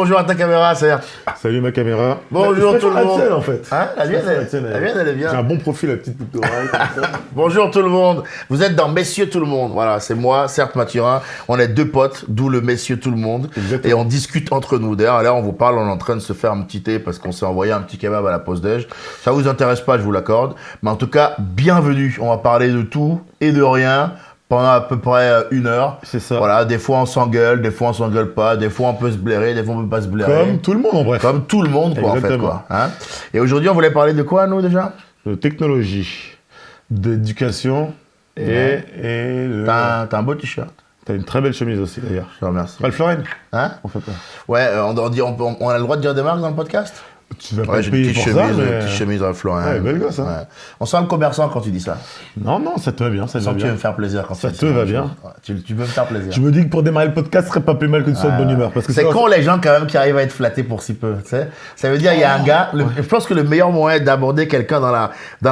bonjour à ta caméra, certes. Salut ma caméra. Bonjour tout le monde. En fait. Hein, la mienne, elle est bien. J'ai un bon profil, la petite boucle d'oreille. Bonjour tout le monde. Vous êtes dans Messieurs tout le monde. Voilà, c'est moi, certes Mathurin. On est deux potes, d'où le Messieurs tout le monde. Exactement. Et on discute entre nous. D'ailleurs, là, on vous parle, on est en train de se faire un petit thé parce qu'on s'est envoyé un petit kebab à la pause déj. Ça vous intéresse pas, je vous l'accorde. Mais en tout cas, bienvenue. On va parler de tout et de rien pendant à peu près 1 heure. C'est ça. Voilà, des fois on s'engueule, des fois on s'engueule pas, des fois on peut se blairer, des fois on peut pas se blairer. Comme tout le monde en bref. Comme tout le monde, quoi, Exactement. en fait, quoi. Hein. Et aujourd'hui, on voulait parler de quoi, nous, déjà? De technologie, d'éducation et de... T'as un beau t-shirt. T'as une très belle chemise aussi d'ailleurs. Je te remercie. Ralph Lauren. Hein? On fait pas. Ouais, on a le droit de dire des marques dans le podcast? Tu vas pas Ouais, me j'ai payer une pour petite ça, chemise, mais... une petite chemise Ralph Lauren. Ouais, belle gosse, hein. Ouais. On sent le commerçant quand tu dis ça. Non, ça te va bien, ça te Je va sens que tu veux bien. me faire plaisir quand Ça tu dis te va bien. Ouais, tu veux me faire plaisir. Je me dis que pour démarrer le podcast, ce serait pas plus mal que tu sois de bonne humeur. Parce que C'est con les gens quand même qui arrivent à être flattés pour si peu. Tu sais. Ça veut dire il y a un gars. Je pense que le meilleur moyen d'aborder quelqu'un dans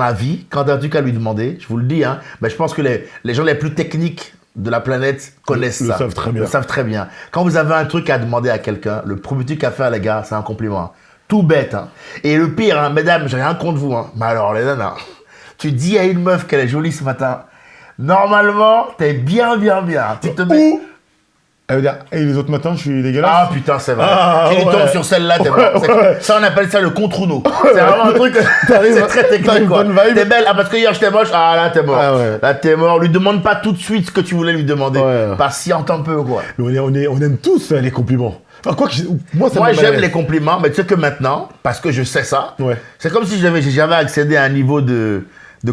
la vie, quand t'as un truc à lui demander, je vous le dis, hein, mais je pense que les gens les plus techniques de la planète connaissent Le ça. savent très bien. Le savent très bien. Quand vous avez un truc à demander à quelqu'un, le premier truc à faire les gars, c'est un compliment. Tout bête. Hein. Et le pire, hein, mesdames, j'ai rien contre vous. Hein. Mais alors les nanas, tu dis à une meuf qu'elle est jolie ce matin, normalement, t'es bien. Tu te mets... Elle veut dire, et les autres matins, je suis dégueulasse. Ah putain, c'est vrai. Ah, Tu ouais. tombes sur celle-là, t'es mort. Ouais. Ça, on appelle ça le contre-uno. C'est vraiment un truc, T'arrives- c'est très t'as technique, une quoi. bonne vibe. T'es belle, ah parce que hier j'étais moche, ah là t'es mort. Ah ouais. Là t'es mort. Lui demande pas tout de suite ce que tu voulais lui demander. Ouais. Patiente un peu, quoi. Mais on aime tous les compliments. Enfin, quoi que moi, ça Moi me met mal à j'aime l'aise. les compliments, mais tu sais que maintenant, parce que je sais ça, Ouais. c'est comme si j'avais jamais accédé à un niveau de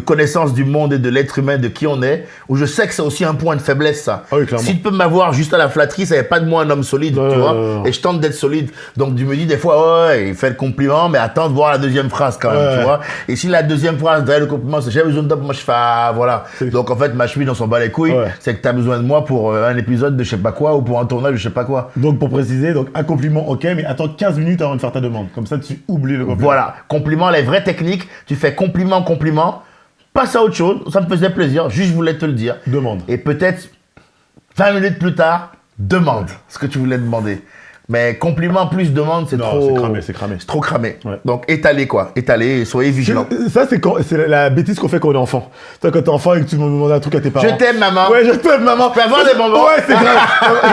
connaissance du monde et de l'être humain, de qui on est, où je sais que c'est aussi un point de faiblesse, ça. Ah oui, clairement. Si tu peux m'avoir juste à la flatterie, ça n'est pas de moi un homme solide, tu vois. Et je tente d'être solide. Donc, je me dis des fois, ouais, il fait le compliment, mais attends de voir la deuxième phrase quand même, Ouais. tu vois. Et si la deuxième phrase, derrière le compliment, c'est j'ai besoin de toi, moi je fais, ah, voilà. Donc, en fait, ma chemise, on s'en bat les couilles. Ouais. C'est que tu as besoin de moi pour un épisode de je sais pas quoi ou pour un tournage de je sais pas quoi. Donc, pour préciser, donc un compliment, ok, mais attends 15 minutes avant de faire ta demande. Comme ça, tu oublies le compliment. Voilà. Compliment, les vraies techniques, tu fais compliment, passe à autre chose, ça me faisait plaisir, juste je voulais te le dire. Demande. Et peut-être 20 minutes plus tard, demande ce que tu voulais demander. Mais compliment plus demande, c'est Non, trop... c'est cramé. C'est trop cramé. Ouais. Donc étalez quoi, étalez et soyez vigilants. Ça, c'est la bêtise qu'on fait quand on est enfant. Toi, quand t'es enfant et que tu me demandes un truc à tes parents. Je t'aime maman. Ouais, je t'aime, maman. Je peux avoir des bonbons. Ouais, c'est grave.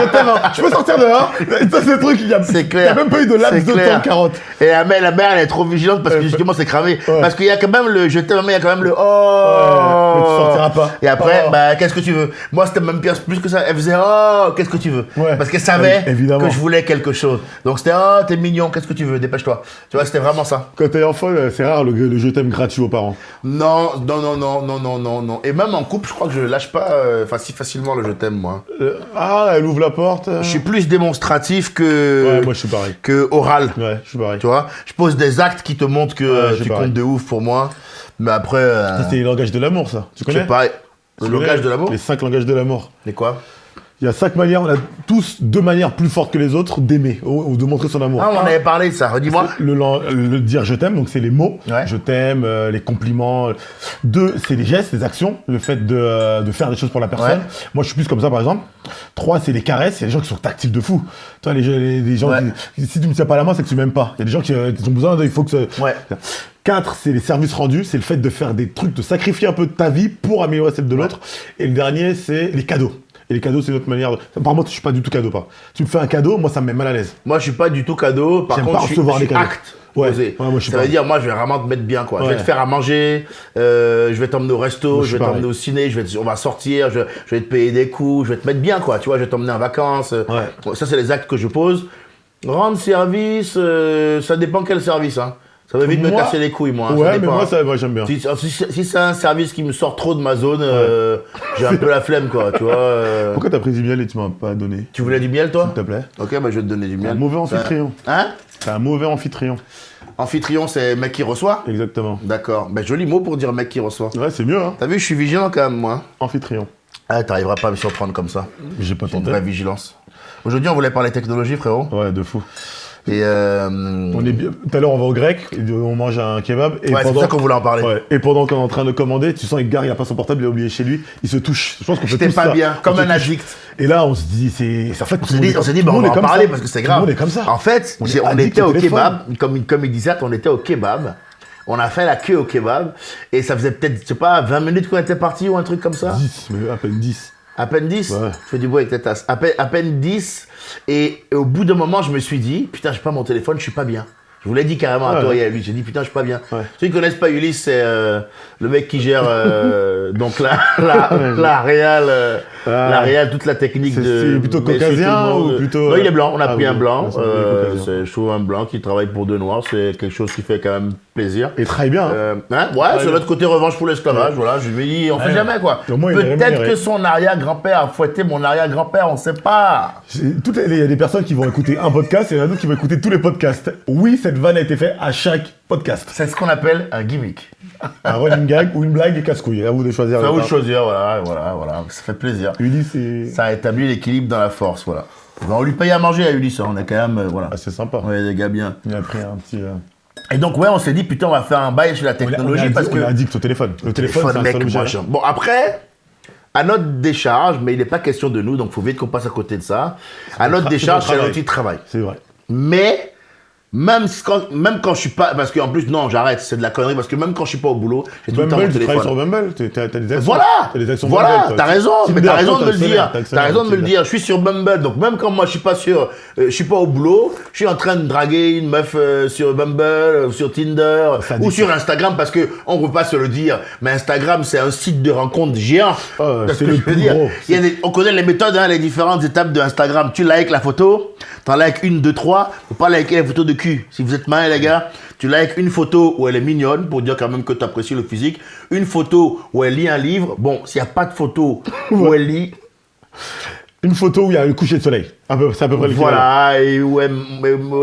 Je t'aime, maman. Je peux sortir dehors. Ça, c'est le truc. C'est Il clair. n'y a même pas eu de laps C'est de clair. temps de carotte. Et la mère, elle est trop vigilante parce que justement c'est cramé. Ouais. Parce qu'il y a quand même le je t'aime maman, il y a quand même le oh. Ouais, mais tu sortiras pas. Et après, Oh. bah qu'est-ce que tu veux? Moi c'était même pire, plus que ça. Elle faisait oh, qu'est-ce que tu veux? Ouais. Parce qu'elle savait Évidemment. que je voulais quelque chose. Donc c'était oh, t'es mignon, qu'est-ce que tu veux? Dépêche-toi. Tu vois, c'était vraiment ça. Quand t'es enfant, c'est rare le je t'aime gratuit aux parents. Non. Et même en couple, je crois que je lâche pas si facilement le je t'aime, moi. Elle ouvre la porte. Je suis plus démonstratif que, Ouais, moi, je suis pareil. que oral. Ouais, je suis pareil. Tu vois, je pose des actes qui te montrent que Ouais, je suis tu pareil. comptes de ouf pour moi. Mais après, Ça, c'est le langage de l'amour, ça. Tu je connais sais pas. Le Tu langage connais de l'amour? Les 5 langages de l'amour. C'est quoi? Il y a 5 manières, on a tous 2 manières plus fortes que les autres d'aimer ou de montrer son amour. Ah, on en avait parlé de ça, redis-moi. Le dire je t'aime, donc c'est les mots, Ouais. je t'aime, les compliments. 2, c'est les gestes, les actions, le fait de faire des choses pour la personne. Ouais. Moi, je suis plus comme ça, par exemple. 3, c'est les caresses. Il y a des gens qui sont tactiles de fou. Toi, les gens, Ouais. si tu me tiens pas la main, c'est que tu m'aimes pas. Il y a des gens qui ont besoin, il faut que ça... Ouais. 4, c'est les services rendus, c'est le fait de faire des trucs, de sacrifier un peu de ta vie pour améliorer celle de l'autre. Et le dernier, c'est les cadeaux. Et les cadeaux, c'est une autre manière de... Par contre, je suis pas du tout cadeau, pas. Tu me fais un cadeau, moi, ça me met mal à l'aise. Moi, je suis pas du tout cadeau. Par J'aime contre, pas je suis recevoir les cadeaux. acte. Ouais. Posé. Ouais, moi, je suis ça veut pareil. dire, moi, je vais vraiment te mettre bien, quoi. Je Ouais. vais te faire à manger, je vais t'emmener au resto, Moi, je je vais suis t'emmener pareil. au ciné, on va sortir, je vais te payer des coups, je vais te mettre bien, quoi. Tu vois, je vais t'emmener en vacances. Ouais. Ça, c'est les actes que je pose. Rendre service, ça dépend quel service, hein. Ça va vite me Moi- casser les couilles, moi. Hein, ça Ouais, mais dépend, moi, hein. moi j'aime bien. Si c'est un service qui me sort trop de ma zone, j'ai un peu la flemme, quoi, tu vois. Pourquoi t'as pris du miel et tu m'as pas donné? Tu voulais du miel, toi? S'il te plaît. Ok, bah je vais te donner du T'es miel. un mauvais amphitryon. Hein? T'es un mauvais amphitryon. Amphitryon, c'est mec qui reçoit? Exactement. D'accord. Ben, joli mot pour dire mec qui reçoit. Ouais, c'est mieux, hein. T'as vu, je suis vigilant quand même, moi. Amphitryon. Ah, t'arriveras pas à me surprendre comme ça. J'ai pas J'ai une tenté. vraie vigilance. Aujourd'hui, on voulait parler technologie, frérot. Ouais, de fou. Et On est bien. Tout à l'heure, on va au grec, et on mange un kebab. Et ouais, c'est pour ça qu'on voulait en parler. Ouais, et pendant qu'on est en train de commander, tu sens Edgar, il a pas son portable, il a oublié chez lui, il se touche. Je pense qu'on fait J'étais tous pas ça. bien, On comme se un touche. addict. Et là, on se dit, c'est. En fait, On s'est dit, bah, on va en parler parce que c'est grave. Tout le monde est comme ça. En fait, On est on addict était au au téléphone. kebab, comme il disait, on était au kebab. On a fait la queue au kebab et ça faisait peut-être, je sais pas, 20 minutes qu'on était parti ou un truc comme ça. 10, mais à peine 10. À peine 10. Ouais. Je fais du bruit avec ta tasse. À peine 10. Et au bout d'un moment, je me suis dit, putain, j'ai pas mon téléphone, je suis pas bien. Je vous l'ai dit carrément à toi et à lui. J'ai dit, putain, je suis pas bien. Ouais. Ceux qui connaissent pas Ulysse, c'est le mec qui gère donc la réal, toute la technique de. C'est plutôt mais c'est caucasien tout le monde. ou plutôt. Non, il est blanc. On a pris oui, un blanc. ouais, c'est caucasien. Je trouve un blanc qui travaille pour deux noirs. C'est quelque chose qui fait quand même plaisir. Et très bien. Hein. Ouais, sur l'autre côté, revanche pour l'esclavage. Voilà, je me dis, on fait jamais quoi. Au moins, il est Peut-être rémunéré. que son arrière-grand-père a fouetté mon arrière-grand-père, on sait pas. Il y a des personnes qui vont écouter un podcast et il y en a d'autres qui vont écouter tous les podcasts. Oui, cette vanne a été faite à chaque podcast. C'est ce qu'on appelle un gimmick. Un running gag ou une blague et casse-couille. À vous de choisir. Ça vous choisir, voilà. Ça fait plaisir. Ulysse, c'est. Ça a établi l'équilibre dans la force, voilà. On lui paye à manger à Ulysse, hein. On est quand même, voilà. Ah, c'est sympa. Ouais, des gars bien. Il a pris un petit. Et donc, ouais, on s'est dit, putain, on va faire un bail sur la technologie parce que. On est addict au téléphone. Le téléphone, c'est un mec, seul moi, objet. bon, après, à notre décharge, mais il n'est pas question de nous, donc il faut vite qu'on passe à côté de ça. À notre décharge, c'est un outil de travail. C'est vrai. Mais, même quand je suis pas. Parce qu'en plus, non, j'arrête, c'est de la connerie, parce que même quand je suis pas au boulot, j'ai tout le temps mon Bumble, tu travailles téléphone. sur Bumble, t'as des actions. Voilà, T'as des actions voilà, Bumble, toi. t'as raison, mais Tinder, t'as raison toi, de me le dire. t'as T'as raison de me le Tinder. dire. Je suis sur Bumble, donc même quand moi je suis pas je suis pas au boulot, je suis en train de draguer une meuf sur Bumble, sur Tinder Ça ou dit sur Instagram parce que on peut pas se le dire, mais Instagram c'est un site de rencontre géant. Ah, Parce c'est que le je veux plus dire, gros. on connaît les méthodes, hein, les différentes étapes de Instagram. Tu likes la photo, t'en likes une, deux, trois. Faut pas liker les photos de cul. Si vous êtes malin les gars, tu likes une photo où elle est mignonne pour dire quand même que tu apprécies le physique. Une photo où elle lit un livre. Bon, s'il n'y a pas de photo où elle lit, Une photo où il y a le coucher de soleil. C'est à peu près le voilà, et où elle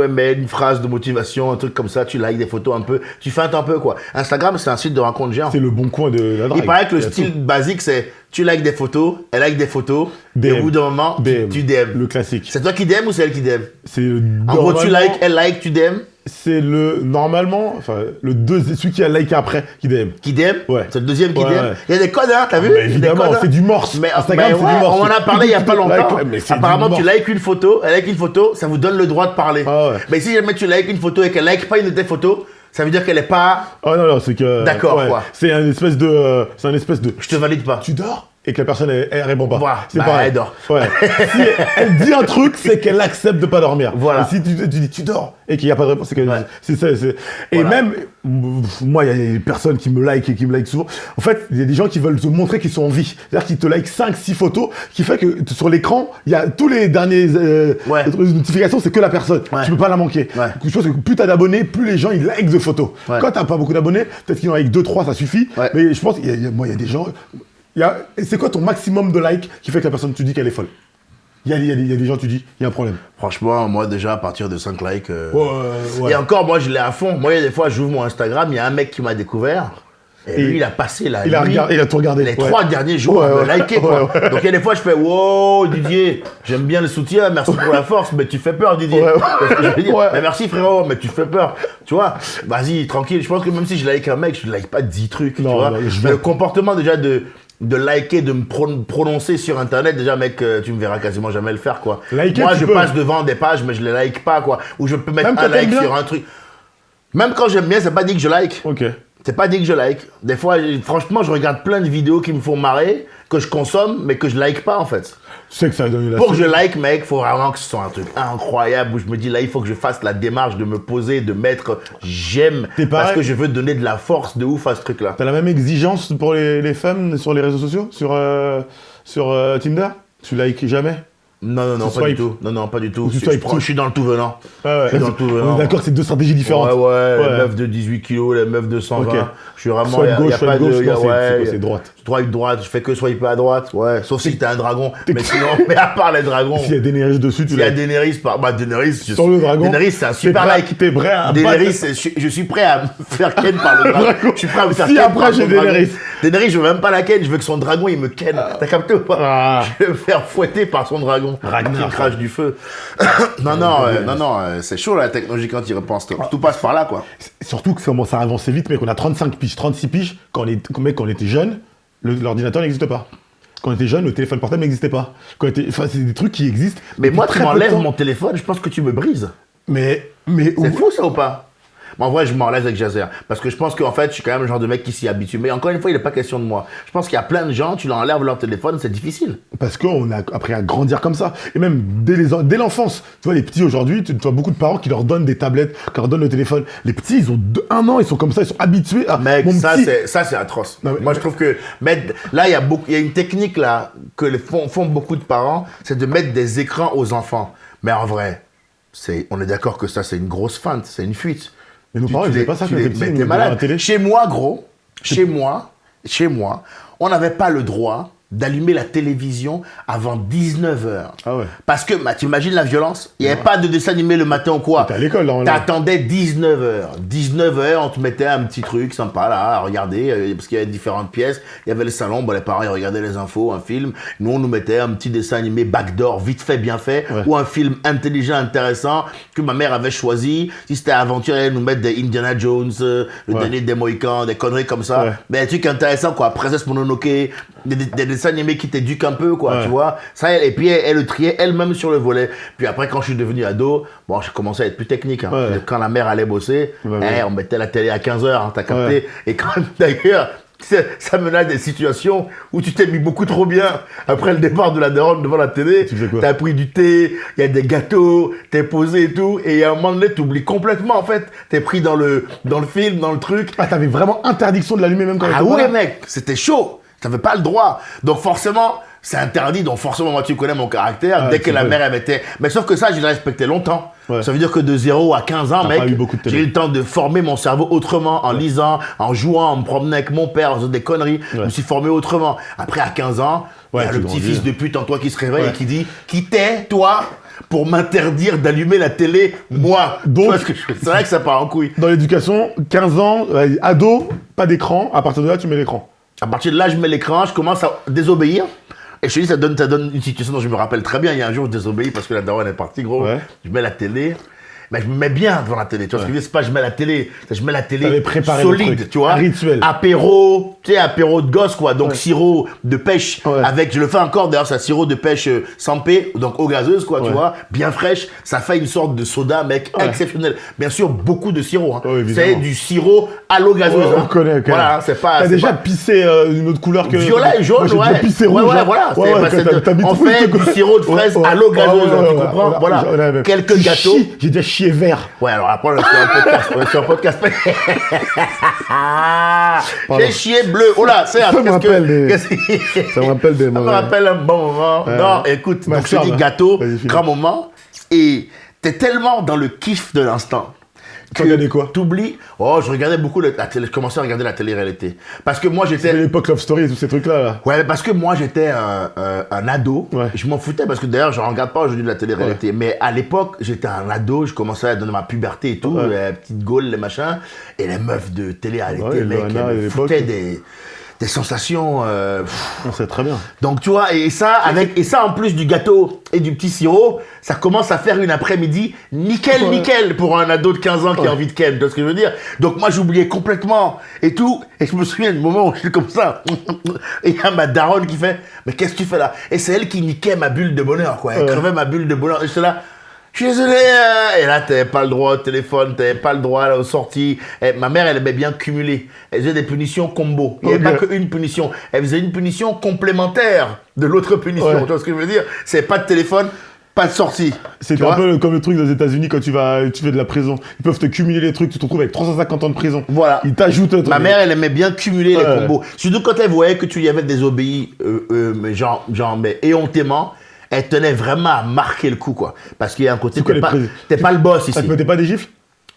met une phrase de motivation, un truc comme ça, tu likes des photos un peu, tu feintes un peu quoi. Instagram, c'est un site de rencontre géant. C'est le bon coin de la drague. Il paraît que le Il y a style tout. basique, c'est tu likes des photos, elle like des photos, et DM. au bout d'un moment, tu DM. Le classique. C'est toi qui DM ou c'est elle qui DM? C'est En gros, tu likes, elle like, tu DM. C'est normalement, enfin, celui qui a liké après qui DM. Qui DM? Ouais. C'est le deuxième qui Ouais, DM. ouais. Il y a des codes, hein, t'as vu? Mais Il y a des évidemment, codes, hein. c'est du morse. Mais, Instagram, mais c'est ouais, du morse. on en a parlé il y a pas longtemps. Mais c'est Apparemment, du tu morse. likes une photo, elle like une photo, ça vous donne le droit de parler. Ah ouais. Mais si jamais tu likes une photo et qu'elle like pas une de tes photos, ça veut dire qu'elle est pas. Oh non, c'est que. D'accord, quoi. C'est un espèce de. Je te valide pas. Tu dors et que la personne elle répond pas. Voilà. C'est Bah, pareil. elle dort. Ouais. Si elle dit un truc, c'est qu'elle accepte de pas dormir. Voilà. Et si tu dis tu dors et qu'il n'y a pas de réponse, c'est que Ouais. c'est ça. Et Voilà. même moi, il y a des personnes qui me like et qui me like souvent. En fait, il y a des gens qui veulent te montrer qu'ils sont en vie. C'est-à-dire qu'ils te like 5-6 photos, qui fait que sur l'écran, il y a tous les derniers Ouais. notifications, c'est que la personne. Ouais. Tu peux pas la manquer. Ouais. Je pense que plus t'as d'abonnés, plus les gens ils like de photos. Ouais. Quand t'as pas beaucoup d'abonnés, peut-être qu'ils en like 2-3, ça suffit. Ouais. Mais je pense moi, il y a des gens. C'est quoi ton maximum de likes qui fait que la personne, tu dis qu'elle est folle? Il y a des gens, tu dis, il y a un problème. Franchement, moi, déjà, à partir de 5 likes. Ouais. Et encore, moi, je l'ai à fond. Moi, il y a des fois, j'ouvre mon Instagram, il y a un mec qui m'a découvert. Et lui, il a passé la Il a tout regardé. les Ouais. 3 derniers jours à me liker, quoi. Ouais. Donc, il y a des fois, je fais, wow, Didier, j'aime bien le soutien, merci pour la force, mais tu fais peur, Didier. Ouais. C'est ce que je veux dire. Ouais. Mais merci, frérot, mais tu fais peur. Tu vois, vas-y, tranquille. Je pense que même si je like un mec, je like pas 10 trucs. Non, tu vois. non, je Mais vais- le comportement, déjà, de liker, de me prononcer sur Internet, déjà, mec, tu me verras quasiment jamais le faire, quoi. Liker, Moi, tu je peux. passe devant des pages, mais je les like pas, quoi. Ou je peux mettre Même un quand t'aimes like bien. sur un truc. Même quand j'aime bien, c'est pas dit que je like. Ok. C'est pas dit que je like. Des fois, franchement, je regarde plein de vidéos qui me font marrer, que je consomme, mais que je like pas, en fait. Tu sais que ça a donné la Pour que je suite. like, mec, faut vraiment que ce soit un truc incroyable où je me dis, là, il faut que je fasse la démarche de me poser, de mettre j'aime, T'es parce pareil. que je veux donner de la force de ouf à ce truc-là. T'as la même exigence pour les femmes sur les réseaux sociaux, sur Tinder? Tu likes jamais? Non, Tu pas du swipes. tout. Non, pas du tout. Ou tu Je swipes tout. suis dans le tout venant. Ah ouais. Je suis dans le tout On venant. est d'accord que c'est deux stratégies différentes. Ouais, Ouais. les meufs de 18 kilos, les meufs de 120. Ok. Je suis vraiment, Swipe gauche, y a swipe pas gauche, de, non, c'est ouais, quoi, c'est droite. Swipe droite, je fais que swiper à droite, ouais. Sauf si t'es un dragon. Mais sinon, mais à part les dragons. S'il y a Daenerys dessus, tu S'il y a likes. Daenerys, Daenerys, Sur le dragon. Daenerys, c'est un T'es super prêt- like. T'es prêt à Daenerys, je suis prêt à me faire ken par le dragon. Je suis prêt à me faire Si ken après par j'ai le dragon. Daenerys. Daenerys, je veux même pas la ken, je veux que son dragon, il me ken. T'as capté ou pas? Je vais me faire fouetter par son dragon. Ragnar, Qui crache du feu. non, c'est chaud la technologie quand tu y repenses. Tout passe par là, quoi. Surtout que ça commence à avancer vite, mec. On a 35 piges, 36 piges. Quand on était jeune, l'ordinateur n'existe pas. Quand on était jeune, le téléphone portable n'existait pas. Enfin, c'est des trucs qui existent. Mais moi, très tu peu de m'enlèves temps. mon téléphone, je pense que tu me brises. Mais C'est fou ça ou pas? Mais en vrai, je m'en laisse avec Jazer. Parce que je pense qu'en fait, je suis quand même le genre de mec qui s'y habitue. Mais encore une fois, il n'est pas question de moi. Je pense qu'il y a plein de gens, tu leur enlèves leur téléphone, c'est difficile. Parce qu'on a appris à grandir comme ça. Et même dès l'enfance. Tu vois, les petits aujourd'hui, tu vois beaucoup de parents qui leur donnent des tablettes, qui leur donnent le téléphone. Les petits, ils ont 1 an, ils sont comme ça, ils sont habitués à. Mec, Mon ça, petit- c'est atroce. Non, mais- Moi, je trouve que là, il y a une technique là que font beaucoup de parents, c'est de mettre des écrans aux enfants. Mais en vrai, on est d'accord que ça, c'est une grosse feinte, c'est une fuite. Mais nos parents, ils faisaient pas ça quand ils étaient petits, mais ils t'es nous donnaient la malade. télé. Chez moi, gros, chez moi, on n'avait pas le droit d'allumer la télévision avant 19h. Ah ouais. Parce que, tu imagines la violence? Il n'y avait pas de dessin animé le matin ou quoi. T'es à l'école, là. T'attendais 19h. 19h, on te mettait un petit truc sympa là, à regarder, parce qu'il y avait différentes pièces. Il y avait le salon, les parents ils regardaient les infos, un film. Nous, on nous mettait un petit dessin animé backdoor, vite fait, bien fait, Ouais. ou un film intelligent, intéressant, que ma mère avait choisi. Si c'était aventure, elle allait nous mettre des Indiana Jones, le Ouais. dernier des Mohicans, des conneries comme ça. Ouais. Mais des trucs intéressants, quoi. Princesse Mononoke, des dessins animés qui t'éduquent un peu, quoi, Ouais. tu vois. Ça, et puis elle le triait elle-même sur le volet. Puis après, quand je suis devenu ado, bon, j'ai commencé à être plus technique. Hein. Ouais. Quand la mère allait bosser, Ouais. on mettait la télé à 15h, hein, t'as capté. Ouais. Et quand même, d'ailleurs, ça menait à des situations où tu t'es mis beaucoup trop bien après le départ de la daronne devant la télé. Tu faisais quoi? T'as pris du thé, il y a des gâteaux, t'es posé et tout. Et à un moment donné, t'oublies complètement, en fait. T'es pris dans le film, dans le truc. Ah, t'avais vraiment interdiction de l'allumer même quand Ah elle était ouais, pas là. mec, c'était chaud. T'avais pas le droit. Donc forcément, c'est interdit. Donc forcément, moi, tu connais mon caractère. Ouais, Dès que c'est la vrai. mère, elle mettait... Mais sauf que ça, je l'ai respecté longtemps. Ouais. Ça veut dire que de 0 à 15 ans, T'as mec, pas eu beaucoup de télé. j'ai eu le temps de former mon cerveau autrement, en lisant, en jouant, en me promenant avec mon père, en faisant des conneries. Je me suis formé autrement. Après, à 15 ans, il Ouais, y a tu le grandis. petit-fils de pute en toi qui se réveille Ouais. et qui dit « Qui t'es, toi, pour m'interdire d'allumer la télé, moi ?» Donc- Tu vois ce que je fais? C'est vrai que ça part en couille. Dans l'éducation, 15 ans, ado, pas d'écran. À partir de là, tu mets l'écran. À partir de là, je mets l'écran, je commence à désobéir. Et je te dis, ça donne une situation dont je me rappelle très bien. Il y a un jour, je désobéis parce que la daronne est partie, gros. Ouais. Je mets la télé. Mais je me mets bien devant la télé. Tu vois ce que je veux dire? C'est pas je mets la télé. C'est je mets la T'avais télé préparé le solide, truc. tu vois. Un rituel. Apéro, tu sais, apéro de gosse, quoi. Donc, Ouais. sirop de pêche Ouais. avec, je le fais encore d'ailleurs, c'est sirop de pêche sans P, donc eau gazeuse, quoi, tu Ouais. vois. Bien fraîche. Ça fait une sorte de soda, mec, Ouais. exceptionnel. Bien sûr, beaucoup de sirop, hein. Ouais, évidemment. C'est du sirop à l'eau gazeuse. Ouais, on hein. connaît. Voilà, hein, c'est pas. T'as c'est déjà pas- pissé une autre couleur que. Violet et jaune, Moi, j'ai ouais. déjà pissé Ouais, rouge. ouais, hein. voilà. Ouais, ouais, C'est- t'as mis on tout fait le- du sirop de fraise à l'eau gazeuse, tu comprends? Voilà. Quelques Tu gâteaux. chies, j'ai déjà chié vert. Ouais, alors après, on est sur un podcast. On est sur un podcast. J'ai chié bleu. Oh là, c'est Ça me rappelle des- Ça me rappelle des Ça me moments. rappelle un bon moment. Ouais. Non, écoute, Ma donc je te soeur, dis là. gâteau, Vas-y, finis. grand moment. Et t'es tellement dans le kiff de l'instant. Tu regardais quoi? T'oublies. Oh, je regardais beaucoup la télé. Je commençais à regarder la télé-réalité. Parce que moi, C'était j'étais. l'époque Love Story et tous ces trucs-là. Là. Ouais, parce que moi j'étais un ado. Ouais. Je m'en foutais parce que d'ailleurs je regarde pas aujourd'hui de la télé-réalité. Mais à l'époque j'étais un ado, je commençais à donner ma puberté et tout, Ouais. les petites gaules, les machins. Et les meufs de télé-réalité, Ouais, mec, Loana, à elles me l'époque. foutaient des sensations. On sait très bien. Donc tu vois, et ça en plus du gâteau et du petit sirop, ça commence à faire une après-midi nickel, Ouais. nickel pour un ado de 15 ans qui Ouais. a envie de ken, tu vois ce que je veux dire? Donc moi j'oubliais complètement et tout, et je me souviens du moment où je suis comme ça, et il y a ma daronne qui fait, mais qu'est-ce que tu fais là? Et c'est elle qui niquait ma bulle de bonheur, quoi, elle Ouais. crevait ma bulle de bonheur, et j'étais là, je suis désolé, et là t'avais pas le droit au téléphone, t'avais pas le droit aux sorties. Et ma mère elle aimait bien cumuler, elle faisait des punitions combo, il n'y avait Ok. pas qu'une punition, elle faisait une punition complémentaire de l'autre punition, Ouais. tu vois ce que je veux dire? C'est pas de téléphone, pas de sortie. C'est Tu un vois? peu comme le truc aux États-Unis quand tu fais de la prison. Ils peuvent te cumuler les trucs, tu te retrouves avec 350 ans de prison. Voilà. Ils t'ajoutent un truc. Ma mère, elle aimait bien cumuler les Ouais. combos. Surtout quand elle voyait que tu y avais désobéi, mais mais éhontément, elle tenait vraiment à marquer le coup, quoi. Parce qu'il y a un côté, C'est quoi t'es pas le boss Ça te ici. mettait pas des gifles?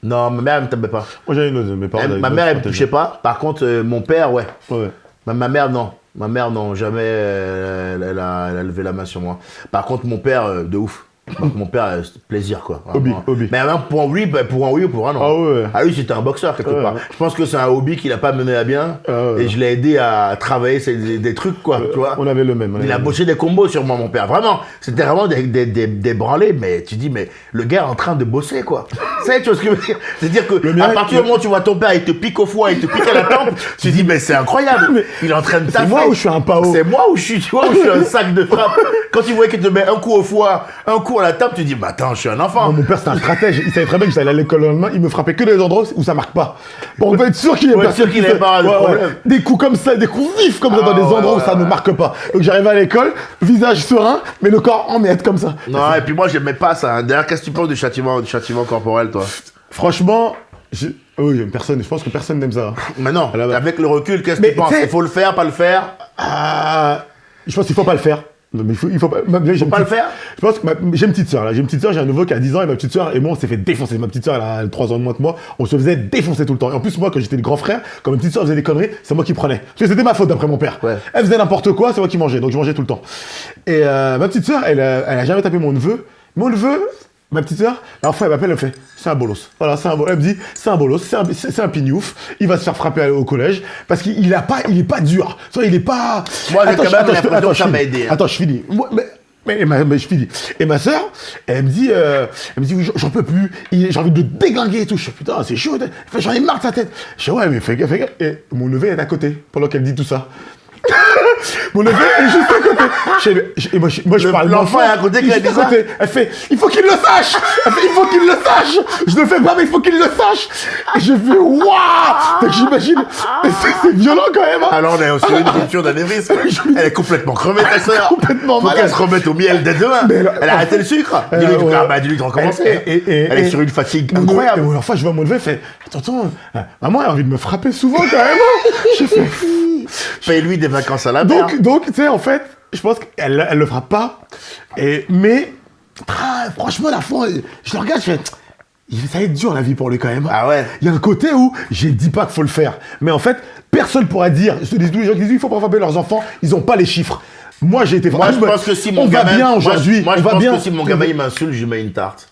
Non, ma mère, elle me tapait pas. Moi j'avais une autre, mes parents. avaient Ma une mère, autre elle me touchait stratégie. pas. Par contre, mon père, ouais. Ouais. Ma mère, non. Ma mère, non. Jamais elle a levé la main sur moi. Par contre, mon père, de ouf. Donc, mon père, plaisir, quoi. Hobby, Vraiment. hobby. Mais même pour un oui, pour un oui ou pour un non. Ah ouais. Ah oui, c'était un boxeur, quelque Ouais. part. Je pense que c'est un hobby qu'il n'a pas mené à bien. Ah ouais. Et je l'ai aidé à travailler des trucs, quoi, tu vois. On avait le même. Il a bossé des combos sur moi, mon père. Vraiment, c'était vraiment des branlés. Mais tu dis, mais le gars est en train de bosser, quoi. Tu vois ce que je veux dire? C'est-à-dire que mien, à partir du moment où tu vois ton père, il te pique au foie, il te pique à la tempe, tu dis, mais c'est incroyable. Mais Il est en train de taffer. c'est moi ou je suis un pao? C'est moi ou je suis, tu vois, où je suis un sac de frappe. Quand tu vois qu'il te met un coup au foie, un coup à la table, tu dis, bah attends, je suis un enfant. Non, mon père, c'était un stratège. Il savait très bien que j'allais à l'école le lendemain. Il me frappait que dans les endroits où ça marque pas. Pour être sûr qu'il ait Pour être sûr qu'il ait pas de problème. Des coups comme ça, des coups vifs comme ça dans Ah, des ouais, endroits où ouais, ça ne ouais. marque pas. Donc j'arrivais à l'école, visage serein, mais le corps en miettes comme ça. Non, et puis moi, j'aimais pas ça. D'ailleurs, qu'est-ce que tu penses du châtiment corporel, toi? Franchement, oui, je pense que personne n'aime ça. Mais non, À la base. avec le recul, qu'est-ce que Mais tu penses? tu sais- Il faut le faire, pas le faire? Je pense qu'il faut pas le faire. Non, mais il faut pas. Faut pas le faire. Je pense que j'ai une petite sœur là. J'ai une petite sœur, j'ai un nouveau qui a 10 ans et ma petite sœur et moi on s'est fait défoncer. Ma petite sœur elle a 3 ans de moins que moi. On se faisait défoncer tout le temps. Et en plus moi quand j'étais le grand frère, quand ma petite sœur faisait des conneries, c'est moi qui prenais. Parce que c'était ma faute d'après mon père. Ouais. Elle faisait n'importe quoi, c'est moi qui mangeais. Donc je mangeais tout le temps. Et ma petite sœur, elle a jamais tapé mon neveu. Mon neveu, ma petite sœur, la fois elle m'appelle, elle me fait c'est un bolos. Voilà, c'est un bolos. Elle me dit c'est un bolos, c'est un pignouf. Il va se faire frapper au collège parce qu'il est pas dur. Soit il est pas. Moi, j'ai quand même Attends, l'impression que ça je m'a finis. aidé, hein. Attends, je finis. Mais je finis. Et ma sœur, elle me dit oui, j'en peux plus, j'ai envie de le déglinguer et tout. Je fais putain, c'est chaud. Elle fait, j'en ai marre de sa tête. Je fais ouais, mais fais gaffe. Et mon neveu est à côté pendant qu'elle dit tout ça. Mon neveu est juste à côté. Moi, je parle l'enfant d'enfant. est à côté Il quand est elle dit juste à ça. côté. Elle fait il faut qu'il le sache. Elle fait il faut qu'il le sache. Je ne le fais pas, mais il faut qu'il le sache. Et je fais waouh. Donc j'imagine, c'est violent quand même. Hein. Alors, on est aussi une rupture d'anévrisme. Elle est complètement crevée, ta sœur. Complètement Faut malade. qu'elle se remette au miel dès demain. Mais Elle a arrêté le sucre. ouais. Dis-lui de recommencer. Elle est sur une fatigue Et incroyable. une fois, je vois mon neveu, il fait attends, maman, elle a envie de me frapper souvent quand même. Hein. J'ai fait Paye-lui des vacances à la mer. donc tu sais, en fait, je pense qu'elle le frappe pas. Mais franchement, la fin, je le regarde, je fais ça va être dur la vie pour lui quand même. Ah ouais. Il y a un côté où je dis pas qu'il faut le faire. Mais en fait, personne pourra dire. Je te dis tous les gens qui disent il faut pas frapper leurs enfants, ils ont pas les chiffres. Moi, j'ai été Moi, je pense que si mon on gamin. va bien aujourd'hui. Moi, je on va pense bien. que si mon gamin il m'insulte, je lui mets une tarte.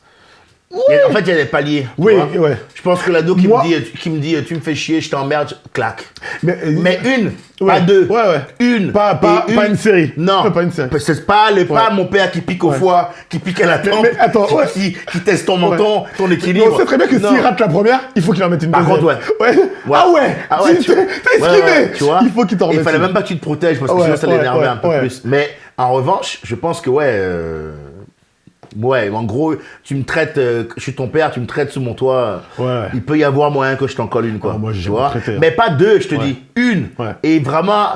En fait, il y a des paliers. tu Oui, vois. ouais. Je pense que l'ado Moi- qui me dit tu me fais chier, je t'emmerde, claque. Mais une, ouais, pas deux. ouais. Une. Pas Et une série. Non. Pas une série. C'est pas mon père qui pique au foie, qui pique à la tempe, mais attends, ouais. qui teste ton menton, ton équilibre. On sait très bien que Non. s'il rate la première, il faut qu'il en mette une Par deuxième. contre, ouais. Ah ouais. Ah ouais, T'as esquivé. tu vois. Il faut qu'il t'en Il remette fallait une. même pas que tu te protèges parce que Ouais, sinon ça ouais, l'énervait ouais, un peu ouais. plus. Mais en revanche, je pense que ouais, en gros, tu me traites, je suis ton père, tu me traites sous mon toit. Ouais. Il peut y avoir moyen que je t'en colle une, quoi. Ah, moi, j'ai tu jamais vois. traité, hein. Mais pas deux, je te Ouais. dis, une. Ouais. Et vraiment,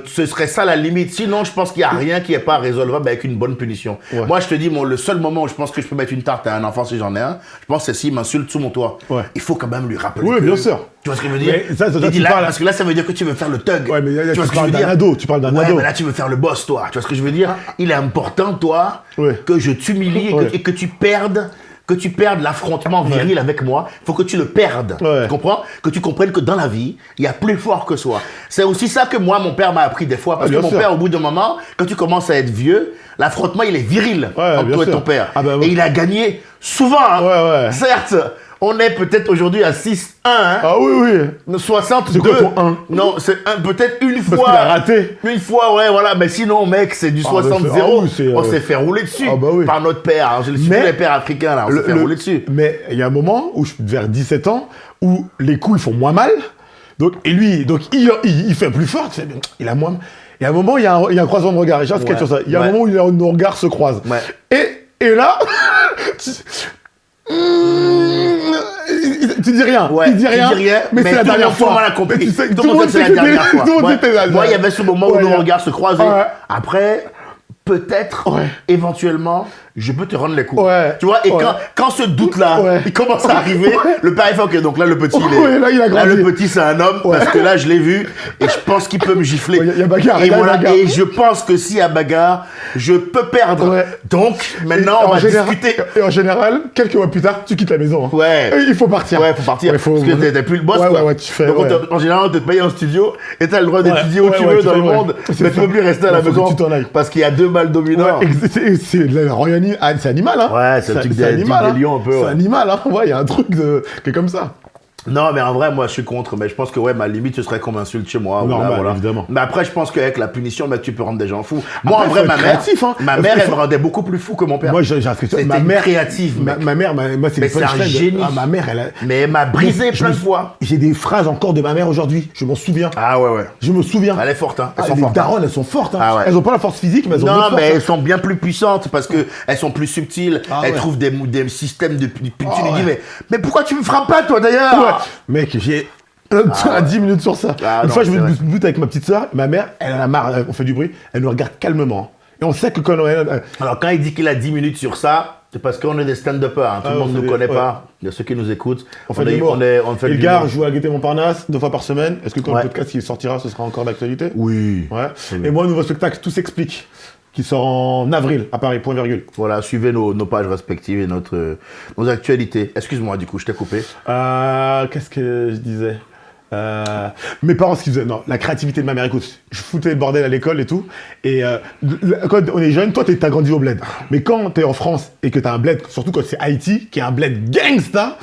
ce serait ça la limite. Sinon, je pense qu'il n'y a rien qui n'est pas résolvable avec une bonne punition. Ouais. Moi, je te dis, le seul moment où je pense que je peux mettre une tarte à un enfant si j'en ai un, je pense que c'est s'il m'insulte sous mon toit. Ouais. Il faut quand même lui rappeler. Oui, que- bien sûr. Tu vois ce que je veux dire? Mais ça, Il dit tu là, parles- parce que là, ça veut dire que tu veux faire le thug. Ouais, mais là, tu vois ce que je parles veux d'un dire? ado. Tu parles d'un Ouais, ado. mais là, tu veux faire le boss, toi. Tu vois ce que je veux dire? Il est important, toi, Ouais. que je t'humilie Ouais. et que tu perdes. Que tu perdes l'affrontement viril avec moi, il faut que tu le perdes. Ouais. Tu comprends? Que tu comprennes que dans la vie, il y a plus fort que soi. C'est aussi ça que moi, mon père m'a appris des fois. Parce que bien mon sûr. père, au bout d'un moment, quand tu commences à être vieux, l'affrontement, il est viril entre bien toi et sûr. ton père. Ah bah et oui. il a gagné souvent. Hein. Ouais. Certes, on est peut-être aujourd'hui à 6-1. Hein. Ah oui. 62. C'est quoi ton 1? Non, c'est peut-être une Parce fois. qu'il a raté. Une fois, ouais, voilà. Mais sinon, mec, c'est du Ah, bah, 60-0. oui, c'est, On s'est fait rouler dessus Ah, bah oui. par notre père. Alors, surtout Mais les pères africains, là, on s'est fait rouler dessus. Mais il y a un moment où vers 17 ans où les coups ils font moins mal. Donc il fait plus fort. Il a moins. Et à un moment il y a un croisement de regard. Et j'ai un sketch Ouais. sur ça. Il y a un Ouais. moment où nos regards se croisent. Ouais. Et là. Tu dis rien. Ouais, il dit rien. mais Mais c'est la tout le dernière monde- tout le fois. monde a compris. Mais tu sais, Tout le monde sait que c'est la dernière fois. Tout le monde Ouais. sait que c'est la Moi, il y dernière. avait ce moment où Ouais, nos il y a- regards se croisaient. Ouais. Après, peut-être, Ouais. éventuellement, je peux te rendre les coups. Ouais. Tu vois, et Ouais. quand ce doute-là, Ouais. il commence à arriver, le père il fait, ok, donc là, le petit, Ouais, là, il a grandi. le petit, c'est un homme, parce que là, je l'ai vu, et je pense qu'il peut me gifler. Ouais, il y a bagarre, et il y a voilà, bagarre. et je pense que s'il y a bagarre, je peux perdre. Ouais. Donc, maintenant, Et on en va général- discuter. Et en général, quelques mois plus tard, tu quittes la maison. hein. Ouais. Et il faut partir. Ouais, faut partir. Ouais, Parce que t'es plus le boss, Ouais, quoi. ouais, tu fais. Donc, ouais. en général, on te paye un studio et t'as le droit d'étudier où Ouais, tu ouais, veux tu dans fais, le ouais. monde, C'est mais tu ça. peux plus rester à la Ouais, faut que maison tu t'en ailles. parce qu'il y a deux animal dominant. Ouais, c'est le royaume, c'est animal, hein. Ouais, c'est le truc des animal, hein. lions un peu. C'est Ouais. animal, hein. Ouais, il y a un truc qui est comme ça. Non, mais en vrai, moi, je suis contre. Mais je pense que, ouais, ma limite, ce serait qu'on m'insulte chez moi. Normal, évidemment. Mais après, je pense qu'avec la punition, tu peux rendre des gens fous. Moi, Après, en vrai, faut ma être mère, créatif, hein. ma mère, elle me rendait beaucoup plus fou que mon père. Moi, j'ai C'était ma mère créative, mec. ma mère, moi, c'est Mais les c'est un punchlines génie. ma mère, elle a. Mais elle m'a brisé Je plein me- de fois. J'ai des phrases encore de ma mère aujourd'hui. Je m'en souviens. Ah ouais, ouais. Je me souviens. Elle est forte, hein. Elles Ah, sont les fortes. daronnes, elles sont fortes. Hein. Ah ouais. Elles ont pas la force physique, mais elles ont Non, une force. mais elles sont bien plus puissantes parce que elles sont plus subtiles. Ah elles ouais. trouvent des systèmes de punition. Ah Tu lui dis, ouais. mais pourquoi tu me frappes pas, toi, d'ailleurs? Ouais. Mec, j'ai à 10 minutes sur ça. Ah Une non, fois, je c'est me vrai. bute avec ma petite soeur. Ma mère, elle en a marre. On fait du bruit. Elle nous regarde calmement. Et on sait que quand Alors, quand il dit qu'il a 10 minutes sur ça, c'est parce qu'on est des stand-uppers. Hein. Tout Ah, le monde on ne fait nous des- connaît ouais. pas. Il y a ceux qui nous écoutent. on fait de l'humour. On fait Et de le gars l'humour. joue à Gaîté Montparnasse 2 fois par semaine. Est-ce que quand Ouais. le podcast il sortira, ce sera encore d'actualité? Oui. Ouais. Oui. Et moi, nouveau spectacle, Tout s'explique, qui sort en avril à Paris, point virgule. Voilà, suivez nos pages respectives et nos actualités. Excuse-moi, du coup, je t'ai coupé. Qu'est-ce que je disais Mes parents, ce qu'ils faisaient, non, la créativité de ma mère, écoute, je foutais le bordel à l'école et tout, et quand on est jeune, toi, t'as grandi au bled, mais quand t'es en France et que t'as un bled, surtout quand c'est Haïti, qui est un bled gangsta,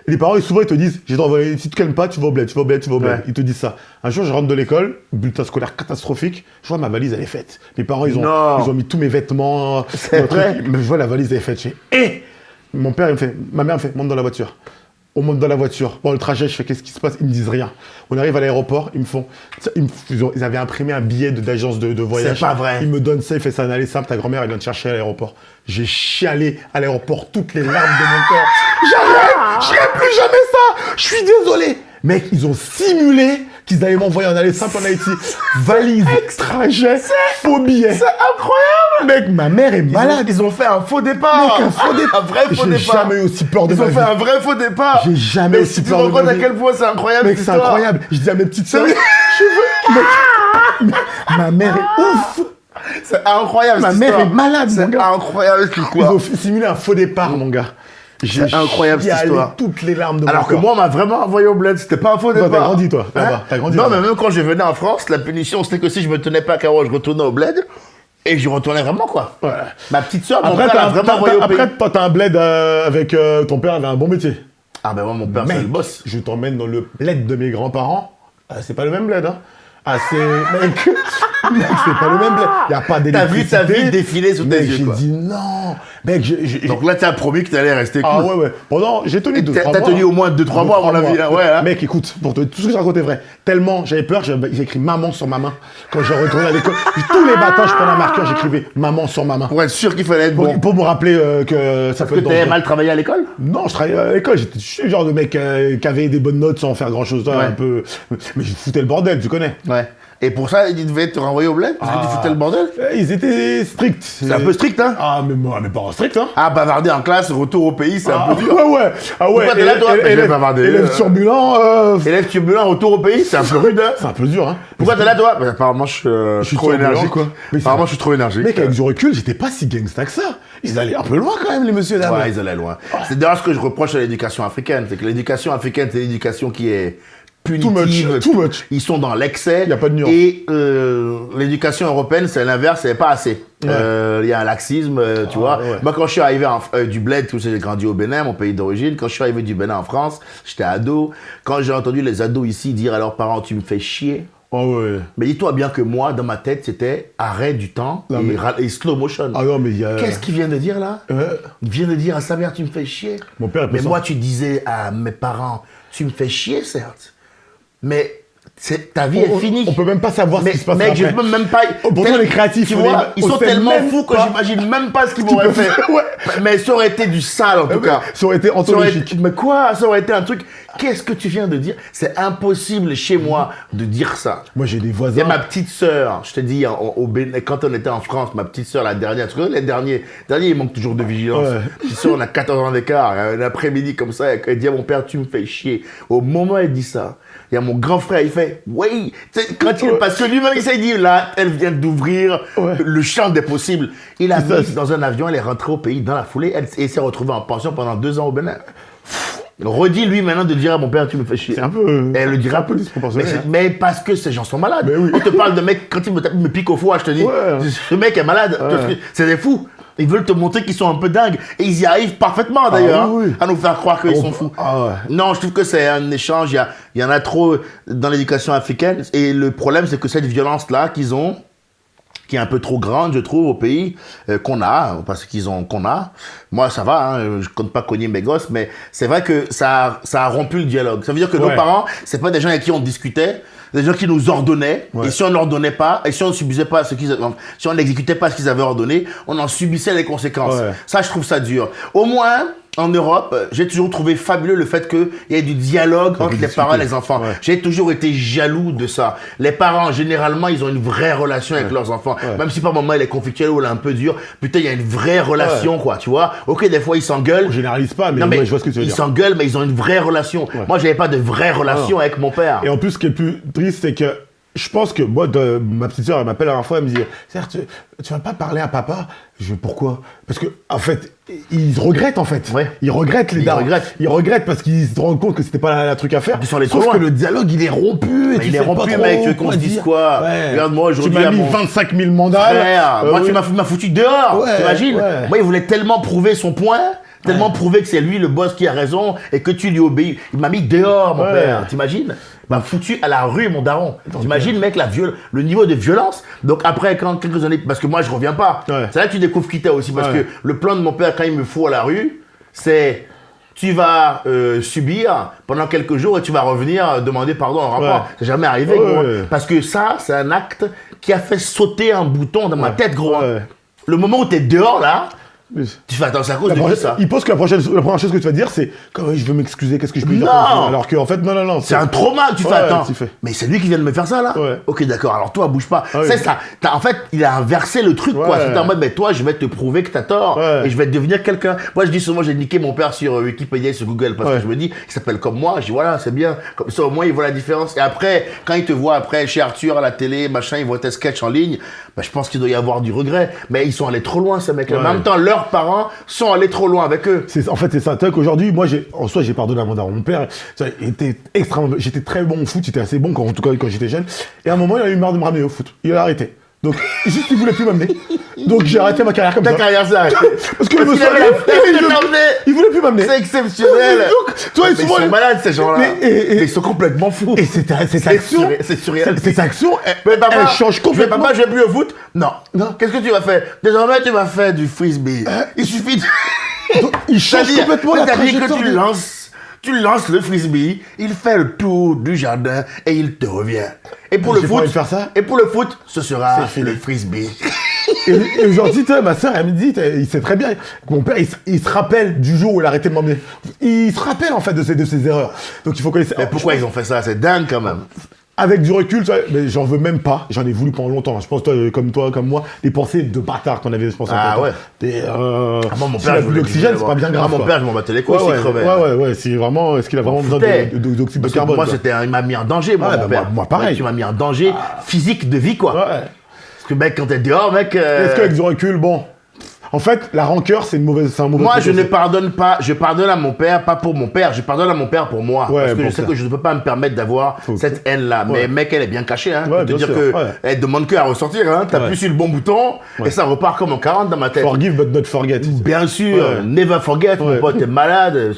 les parents, souvent, ils te disent, si tu te calmes pas, tu vas au bled, tu vas au bled, tu vas au bled. Ouais. Ils te disent ça. Un jour, je rentre de l'école, bulletin scolaire catastrophique, je vois ma valise, elle est faite. Mes parents, ils Non. ont mis tous mes vêtements, C'est mon truc. vrai. Mais je vois la valise, elle est faite. Je fais, hé Mon père, ma mère me fait, monte dans la voiture. On monte dans la voiture. Bon, le trajet, je fais, qu'est-ce qui se passe? Ils me disent rien. On arrive à l'aéroport, ils avaient imprimé un billet d'agence de voyage. C'est pas vrai. Ils me donnent ça, ils font ça, un aller simple, ta grand-mère, elle vient te chercher à l'aéroport. J'ai chialé à l'aéroport toutes les larmes de mon corps. J'arrête! Je ferai plus jamais ça! Je suis désolé! Mec, ils ont simulé qu'ils allaient m'envoyer en aller simple en Haïti. Valise, trajet, faux billet. C'est incroyable! Mec, ma mère est malade. Ils ont fait un faux départ! Mec, un faux départ. Un vrai faux J'ai départ! jamais eu aussi peur de Ils ma ont vie. fait un vrai faux départ! J'ai jamais Mais aussi si tu te peur rends de compte ma à vie. quel point c'est incroyable, Mec, cette c'est histoire. incroyable. Je dis à mes petites sœurs, mec, ma mère est ouf. C'est incroyable, Ma cette mère histoire. est malade, mon C'est gars. incroyable, cette Ils histoire. ont simulé un faux départ, mon gars. J'ai C'est incroyable, cette chialé histoire. toutes les larmes de mon Alors que corps. moi, on m'a vraiment envoyé au bled. C'était pas un faux Toi, départ. t'as grandi, toi, là-bas. Hein? T'as grandi Non, là-bas. mais même quand je venais en France, la punition, c'était que si je me tenais pas à Caro, je retournais au bled. Et je retournais vraiment, quoi. Ouais. Ma petite soeur, mon Après, père l'a vraiment envoyé au pays. après, toi, t'as un bled avec ton père, avait un bon métier. Ah ben moi, mon père, c'est Mec, le boss. je t'emmène dans le bled de mes grands-parents. C'est pas le même bled, hein. Ah, c'est... Mec, c'est pas le même bled. Y a pas T'as vu d'électricité. ta vie défiler sous tes Mec, yeux, j'ai quoi. dit non. Mec, Donc là, t'as promis que t'allais rester cool. Ah ouais, ouais. Pendant, j'ai tenu Et 2-3 t'as mois. tenu au moins 2-3 mois, à mon avis, là. Ouais, hein. Mec, écoute, tout ce que je raconte est vrai. Tellement j'avais peur, j'ai écrit maman sur ma main. Quand j'ai retourné à l'école, tous les matins, je prenais un marqueur, j'écrivais maman sur ma main. Pour être sûr qu'il fallait être bon. Pour me rappeler que ça peut Que être t'avais dangereux. mal travaillé à l'école? Non, je travaillais à l'école, je suis le genre de mec qui avait des bonnes notes sans faire grand chose, Ouais. un peu. Mais je foutais le bordel, tu connais. Ouais. Et pour ça, ils devaient te renvoyer au bled parce que tu foutais le bordel? Ils étaient stricts. C'est un peu strict, hein? Ah, mais moi, mes parents stricts, hein. Ah, bavarder en classe, retour au pays, c'est un peu dur. Ouais, ouais. Ah ouais. Pourquoi t'es là, toi? Mais je vais bavarder. Élève turbulent, Élève turbulent, retour au pays, c'est un peu rude, hein? c'est un peu dur, hein. Pourquoi t'es là, toi? Bah, apparemment, je suis trop turbulent, énergique. quoi. Mais Apparemment, je suis trop énergique. Mec, avec du recul, j'étais pas si gangsta que ça. Ils allaient un peu loin quand même, les messieurs dames. Ouais, ils allaient loin. C'est d'ailleurs ce que je reproche à l'éducation africaine. C'est que l'éducation africaine, c'est l'éducation qui est punitive. Too much. Ils sont dans l'excès. Y a pas de nuance. Et l'éducation européenne, c'est l'inverse, c'est pas assez. Il y a un laxisme, tu vois. ouais. Moi, quand je suis arrivé du bled, tout ça, j'ai grandi au Bénin, mon pays d'origine. Quand je suis arrivé du Bénin en France, j'étais ado. Quand j'ai entendu les ados ici dire à leurs parents, tu me fais chier. Oh ouais. Mais dis-toi bien que moi, dans ma tête, c'était arrêt du temps Non, mais- et slow motion. Ah non, mais il y a. Qu'est-ce qu'il vient de dire là? Il vient de dire à sa mère, tu me fais chier. Mon père est Mais puissant. moi, tu disais à mes parents, tu me fais chier, certes. Mais ta vie est finie. On peut même pas savoir Mais ce qui se passe mec, après. je peux même pas. Pourtant, les créatifs, tu on vois, les- ils on sont sait tellement même fous que pas. j'imagine même pas ce qu'ils Tu m'auraient peux fait. faire- ouais. Mais ça aurait été du sale en tout cas. Ça aurait été Ça aurait anthologique. été- mais quoi? Ça aurait été un truc. Qu'est-ce que tu viens de dire? C'est impossible chez moi de dire ça. Moi, j'ai des Et voisins. ma petite sœur, je te dis, au Bénin, quand on était en France, ma petite sœur, la dernière, parce que les derniers, ils manquent toujours de vigilance. Ouais. Ma petite sœur, on a 14 ans d'écart. Un après-midi comme ça, elle dit à mon père, tu me fais chier. Au moment où elle dit ça, il y a mon grand frère, il fait, oui. Parce que lui-même, il s'est dit, là, elle vient d'ouvrir le champ des possibles. Il a C'est ça. mis dans un avion, elle est rentrée au pays dans la foulée, et s'est retrouvée en pension pendant 2 ans au Bénin. Redis-lui maintenant de dire à mon père, tu me fais chier. C'est un peu. Elle le dira un peu disproportionné. mais parce que ces gens sont malades. Mais oui. Il te parle de mec, quand il me pique au foie, je te dis, ce mec est malade. C'est des fous. Ils veulent te montrer qu'ils sont un peu dingues. Et ils y arrivent parfaitement d'ailleurs, oui, oui. à nous faire croire qu'ils sont fous. Ah ouais. Non, je trouve que c'est un échange. Il y en a trop dans l'éducation africaine. Et le problème, c'est que cette violence-là qu'ils ont, qui est un peu trop grande, je trouve, au pays, qu'on a, parce qu'on a. Moi, ça va, hein, je compte pas cogner mes gosses, mais c'est vrai que ça a rompu le dialogue. Ça veut dire que nos parents, c'est pas des gens avec qui on discutait, des gens qui nous ordonnaient, et si on ne leur donnait pas, et si on ne subissait pas si on n'exécutait pas ce qu'ils avaient ordonné, on en subissait les conséquences. Ça, je trouve ça dur. Au moins, en Europe, j'ai toujours trouvé fabuleux le fait qu'il y ait du dialogue entre les parents et les enfants. J'ai toujours été jaloux de ça. Les parents, généralement, ils ont une vraie relation avec leurs enfants. Même si par moment, elle est conflictuelle ou elle est un peu dure, putain, il y a une vraie relation, quoi, tu vois. Ok, des fois, ils s'engueulent. On généralise pas, mais, non, mais je vois ce que tu veux dire. Ils s'engueulent, mais ils ont une vraie relation. Moi, j'avais pas de vraie relation avec mon père. Et en plus, ce qui est le plus triste, c'est que je pense que moi, ma petite sœur, elle m'appelle la dernière fois, elle me dit, Serge, tu vas pas parler à papa? Je dis, pourquoi? Parce que, en fait, ils regrettent, en fait. Ils regrettent les dards. Ils regrettent parce qu'ils se rendent compte que c'était pas la truc à faire. Sauf que le dialogue, il est rompu. Et il est rompu, mec. Tu veux qu'on se dise quoi? Regarde-moi aujourd'hui. Tu m'as mis 25 000 mandats. Moi, tu m'as foutu dehors. T'imagines? Moi, il voulait tellement prouver son point. Tellement prouver que c'est lui le boss qui a raison et que tu lui obéis. Il m'a mis dehors, mon père. T'imagines? Il m'a foutu à la rue, mon daron. T'imagines, mec, le niveau de violence. Donc après, quand quelques années, parce que moi, je reviens pas. C'est là que tu découvres qui t'es aussi. Parce que le plan de mon père, quand il me fout à la rue, c'est tu vas subir pendant quelques jours et tu vas revenir demander pardon en rapport. C'est jamais arrivé, gros. Parce que ça, c'est un acte qui a fait sauter un bouton dans ma tête, gros. Le moment où t'es dehors, là, tu fais attends, c'est à cause de ça. Il pense que la première chose que tu vas dire, c'est quand je veux m'excuser, qu'est-ce que je peux dire? Alors qu'en fait, non. C'est un trauma que tu fais. Attends, mais c'est lui qui vient de me faire ça là. Ok, d'accord. Alors toi, bouge pas. C'est ça. En fait, il a inversé le truc, quoi. C'est en mode, mais toi, je vais te prouver que t'as tort et je vais devenir quelqu'un. Moi, je dis souvent, j'ai niqué mon père sur Wikipédia et sur Google parce que je me dis, il s'appelle comme moi. Je dis voilà, c'est bien. Comme ça, au moins, il voit la différence. Et après, quand il te voit après chez Arthur à la télé, machin, il voit tes sketchs en ligne. Bah, je pense qu'il doit y avoir du regret. Mais ils sont allés trop loin, ces mecs-là. En même temps, leurs parents sont allés trop loin avec eux. En fait, c'est ça. Tu sais qu'aujourd'hui, moi, en soi, j'ai pardonné à mon daron. Mon père était extrêmement. J'étais très bon au foot, j'étais assez bon, en tout cas, quand j'étais jeune. Et à un moment, il a eu marre de me ramener au foot. Il a arrêté. Donc, juste, il voulait plus m'amener. Donc, j'ai arrêté ma carrière comme ça. Ta carrière s'est arrêtée. Parce qu'il il voulait plus m'amener. C'est exceptionnel. Donc, toi, ils sont malades, ces gens-là. Mais ils sont complètement fous. Et cette action, c'est surréel. Cette action, elle change complètement. Mais papa, je vais plus au foot. Non. Qu'est-ce que tu vas faire? Désormais, tu vas faire du frisbee. Il suffit de... Donc, il change complètement la trajectoire. Que tu lances le frisbee, il fait le tour du jardin et il te revient. Et pour le foot, ce sera le frisbee. Et aujourd'hui, ma soeur, elle me dit, il sait très bien, mon père, il se rappelle du jour où il a arrêté de m'emmener. Il se rappelle en fait de ses erreurs. Donc il faut connaître. Mais pourquoi ils ont fait ça? C'est dingue quand même. Avec du recul, mais j'en veux même pas. J'en ai voulu pendant longtemps. Je pense toi, comme moi, des pensées de bâtard qu'on avait, je pense. Ah ouais. Moi, mon père, l'oxygène, c'est pas bien grave. Mon père, je m'en battais les couilles s'il crevait. Ouais. C'est vraiment, est-ce qu'il a vraiment besoin d'oxyde de carbone? Moi, il m'a mis en danger, mon père. Moi, pareil. Tu m'as mis en danger physique de vie, quoi. Parce que, mec, quand t'es dehors, mec. Est-ce qu'avec du recul, bon. En fait, la rancœur, c'est un mauvais Moi, je ne pardonne pas. Je pardonne à mon père, pas pour mon père. Je pardonne à mon père pour moi. Parce que je sais que je ne peux pas me permettre d'avoir cette haine-là. Mais mec, elle est bien cachée. Hein. Je peux te dire qu'elle demande qu'à ressortir. Hein. T'appuies sur le bon bouton et ça repart comme en 40 dans ma tête. Forgive but not forget. Bien sûr. Never forget. Mon pote, t'es malade.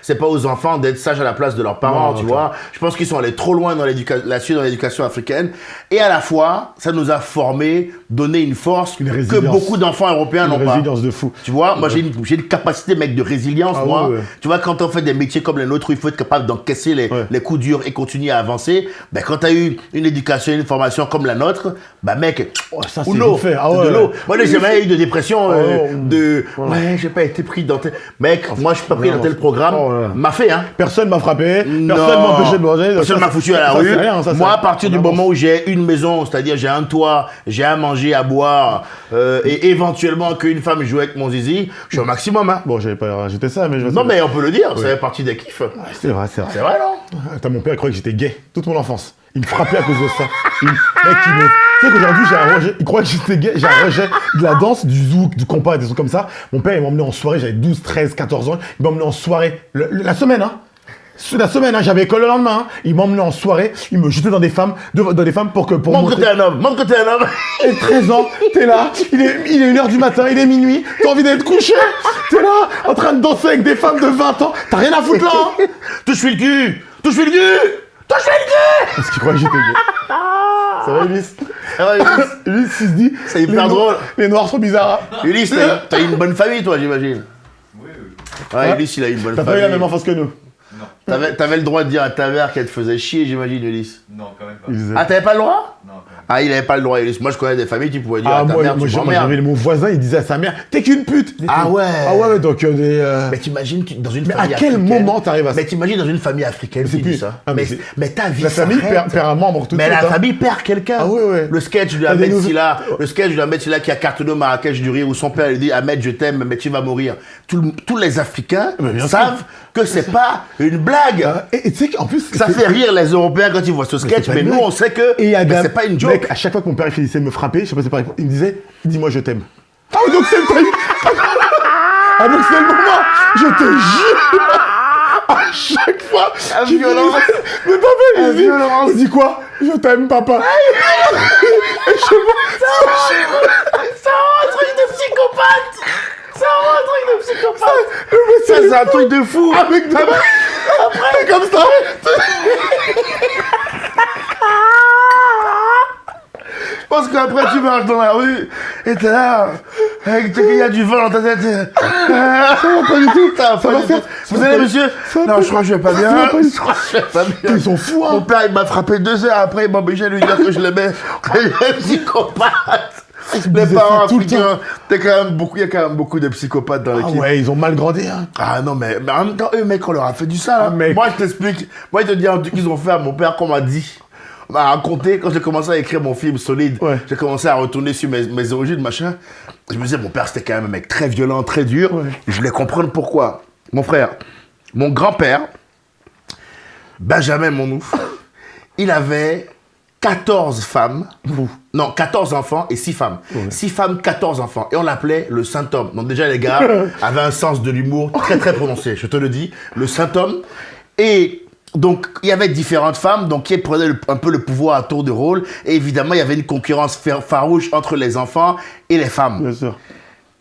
C'est pas aux enfants d'être sages à la place de leurs parents, tu vois. Je pense qu'ils sont allés trop loin là-dessus dans l'éducation africaine. Et à la fois, ça nous a formés, donné une force que beaucoup d'enfants européens n'ont pas. Résilience de fou. Tu vois, moi j'ai une capacité, mec, de résilience, moi. Tu vois, quand on fait des métiers comme les nôtres où il faut être capable d'encaisser les coups durs et continuer à avancer, ben quand t'as eu une éducation, une formation comme la nôtre, ben mec, ça c'est l'eau. De l'eau. Moi j'ai jamais eu de dépression, j'ai pas été pris dans tel... Mec, moi je suis pas pris dans tel programme, m'a fait, hein. Personne m'a frappé, personne m'a empêché de manger. Personne m'a foutu à la rue. Moi, à partir du moment où j'ai une maison, c'est-à-dire j'ai un toit, j'ai à manger, à boire, et éventuellement qu'une femme joue avec mon zizi, je suis au maximum, hein. Bon, j'avais pas rajouté ça, mais non, mais on peut le dire, ça fait partie des kiffs. C'est vrai, C'est vrai, non? Mon père croyait que j'étais gay toute mon enfance. Il me frappait à cause de ça. Tu sais qu'aujourd'hui, j'ai un rejet. Il croit que j'étais gay. J'ai un rejet de la danse, du zouk, du compas, des trucs comme ça. Mon père, il m'a emmené en soirée. J'avais 12, 13, 14 ans. Il m'a emmené en soirée. La semaine, hein. La semaine, hein, j'avais école le lendemain. Hein. Il m'a emmené en soirée. Il me jetait dans des femmes pour Montre que t'es un homme. Montre que t'es un homme. Et 13 ans, t'es là, il est 1h du matin, il est minuit, t'as envie d'être couché, t'es là, en train de danser avec des femmes de 20 ans, t'as rien à foutre là, hein. Touche-lui le cul. Touche-lui le cul. Touche-lui le cul. Parce qu'il croyait que j'étais gay. Ça va, Ulysse? Ah ouais, Ulysse. Ulysse, il se dit, C'est hyper drôle. Les noirs sont bizarres. Hein. Ulysse, t'as une bonne famille, toi, j'imagine. Oui. Ouais, Ulysse, il a une bonne T'as famille. pas eu la même enfance que nous. Non. T'avais le droit de dire à ta mère qu'elle te faisait chier, j'imagine, Ulysse. Non, quand même pas. Il disait- Ah, t'avais pas le droit? Non, quand même pas. Ah, il avait pas le droit, Ulysse. Moi, je connais des familles qui pouvaient dire Ah, à ta moi, mère, tu moi, m'emmerdes. j'avais mon voisin, il disait à sa mère, t'es qu'une pute. Ah ouais. Ah ouais, donc des. Mais t'imagines dans une Mais à famille quel africaine- moment t'arrives à ça? Mais t'imagines dans une famille africaine c'est qui plus- dit ça. Ah, mais mais, c'est- mais ta vie La famille s'arrête. perd un membre tout de Mais suite. la hein. famille perd quelqu'un. Ah ouais, ouais. Le sketch de T'as des Ahmed nouveaux- Silla, le sketch de Ahmed Silla qui a cartonné au Marrakech du rire où son père lui dit Ahmed, je t'aime, mais tu vas mourir. Tous les Africains Mais bien savent que c'est pas une blague. Et tu sais qu'en plus. Ça fait rire les Européens quand ils voient ce sketch, pas mais une nous blague. on sait que Et il y a mais Gab, c'est pas une joke. mec, à chaque fois que mon père il finissait de me frapper, je sais pas si c'est pareil, il me disait, dis-moi je t'aime. Ah oui, donc c'est le time. Ah donc c'est le moment. Je te jure. À chaque fois. La qu'il violence. finissait- Mais papa, La il dit, violence. il dit quoi? Je t'aime, papa. Et je C'est un truc de psychopathe. C'est un truc de psychopathe. Ça, Ça c'est un truc de fou. avec des après, comme ça. Je pense qu'après tu marches dans la rue et t'es là, avec il y a du vent dans ta tête. Ça va pas du tout. Ça va Ça pas va du faire- tout. ça Vous va allez pas- monsieur ça va Non, pas- je crois que je vais pas ça bien. va pas du Je crois que je vais pas bien. Ils sont fous, Mon hein. père il m'a frappé 2 heures après, il m'a obligé à lui dire que je l'aimais. Il est psychopathe. Les disait parents ça tout le africains, il y a quand même beaucoup de psychopathes dans Ah l'équipe. ouais, ils ont mal grandi, hein. Ah non, mais en même temps, eux, mec, on leur a fait du sale. Ah, hein. mec. Moi, je t'explique. Moi, je te dis un truc qu'ils ont fait à mon père qu'on m'a dit. On m'a raconté, quand j'ai commencé à écrire mon film Solide, Ouais. j'ai commencé à retourner sur mes origines, machin. Je me disais, mon père, c'était quand même un mec très violent, très dur. Ouais. Je voulais comprendre pourquoi. Mon frère, mon grand-père, Benjamin Monouf, il avait 14 femmes, non, 14 enfants et 6 femmes. 6 femmes, 14 enfants. Et on l'appelait le Saint-Homme. Donc déjà, les gars avaient un sens de l'humour très, très prononcé, je te le dis. Le Saint-Homme. Et donc, il y avait différentes femmes donc, qui prenaient un peu le pouvoir à tour de rôle. Et évidemment, il y avait une concurrence farouche entre les enfants et les femmes. Bien sûr.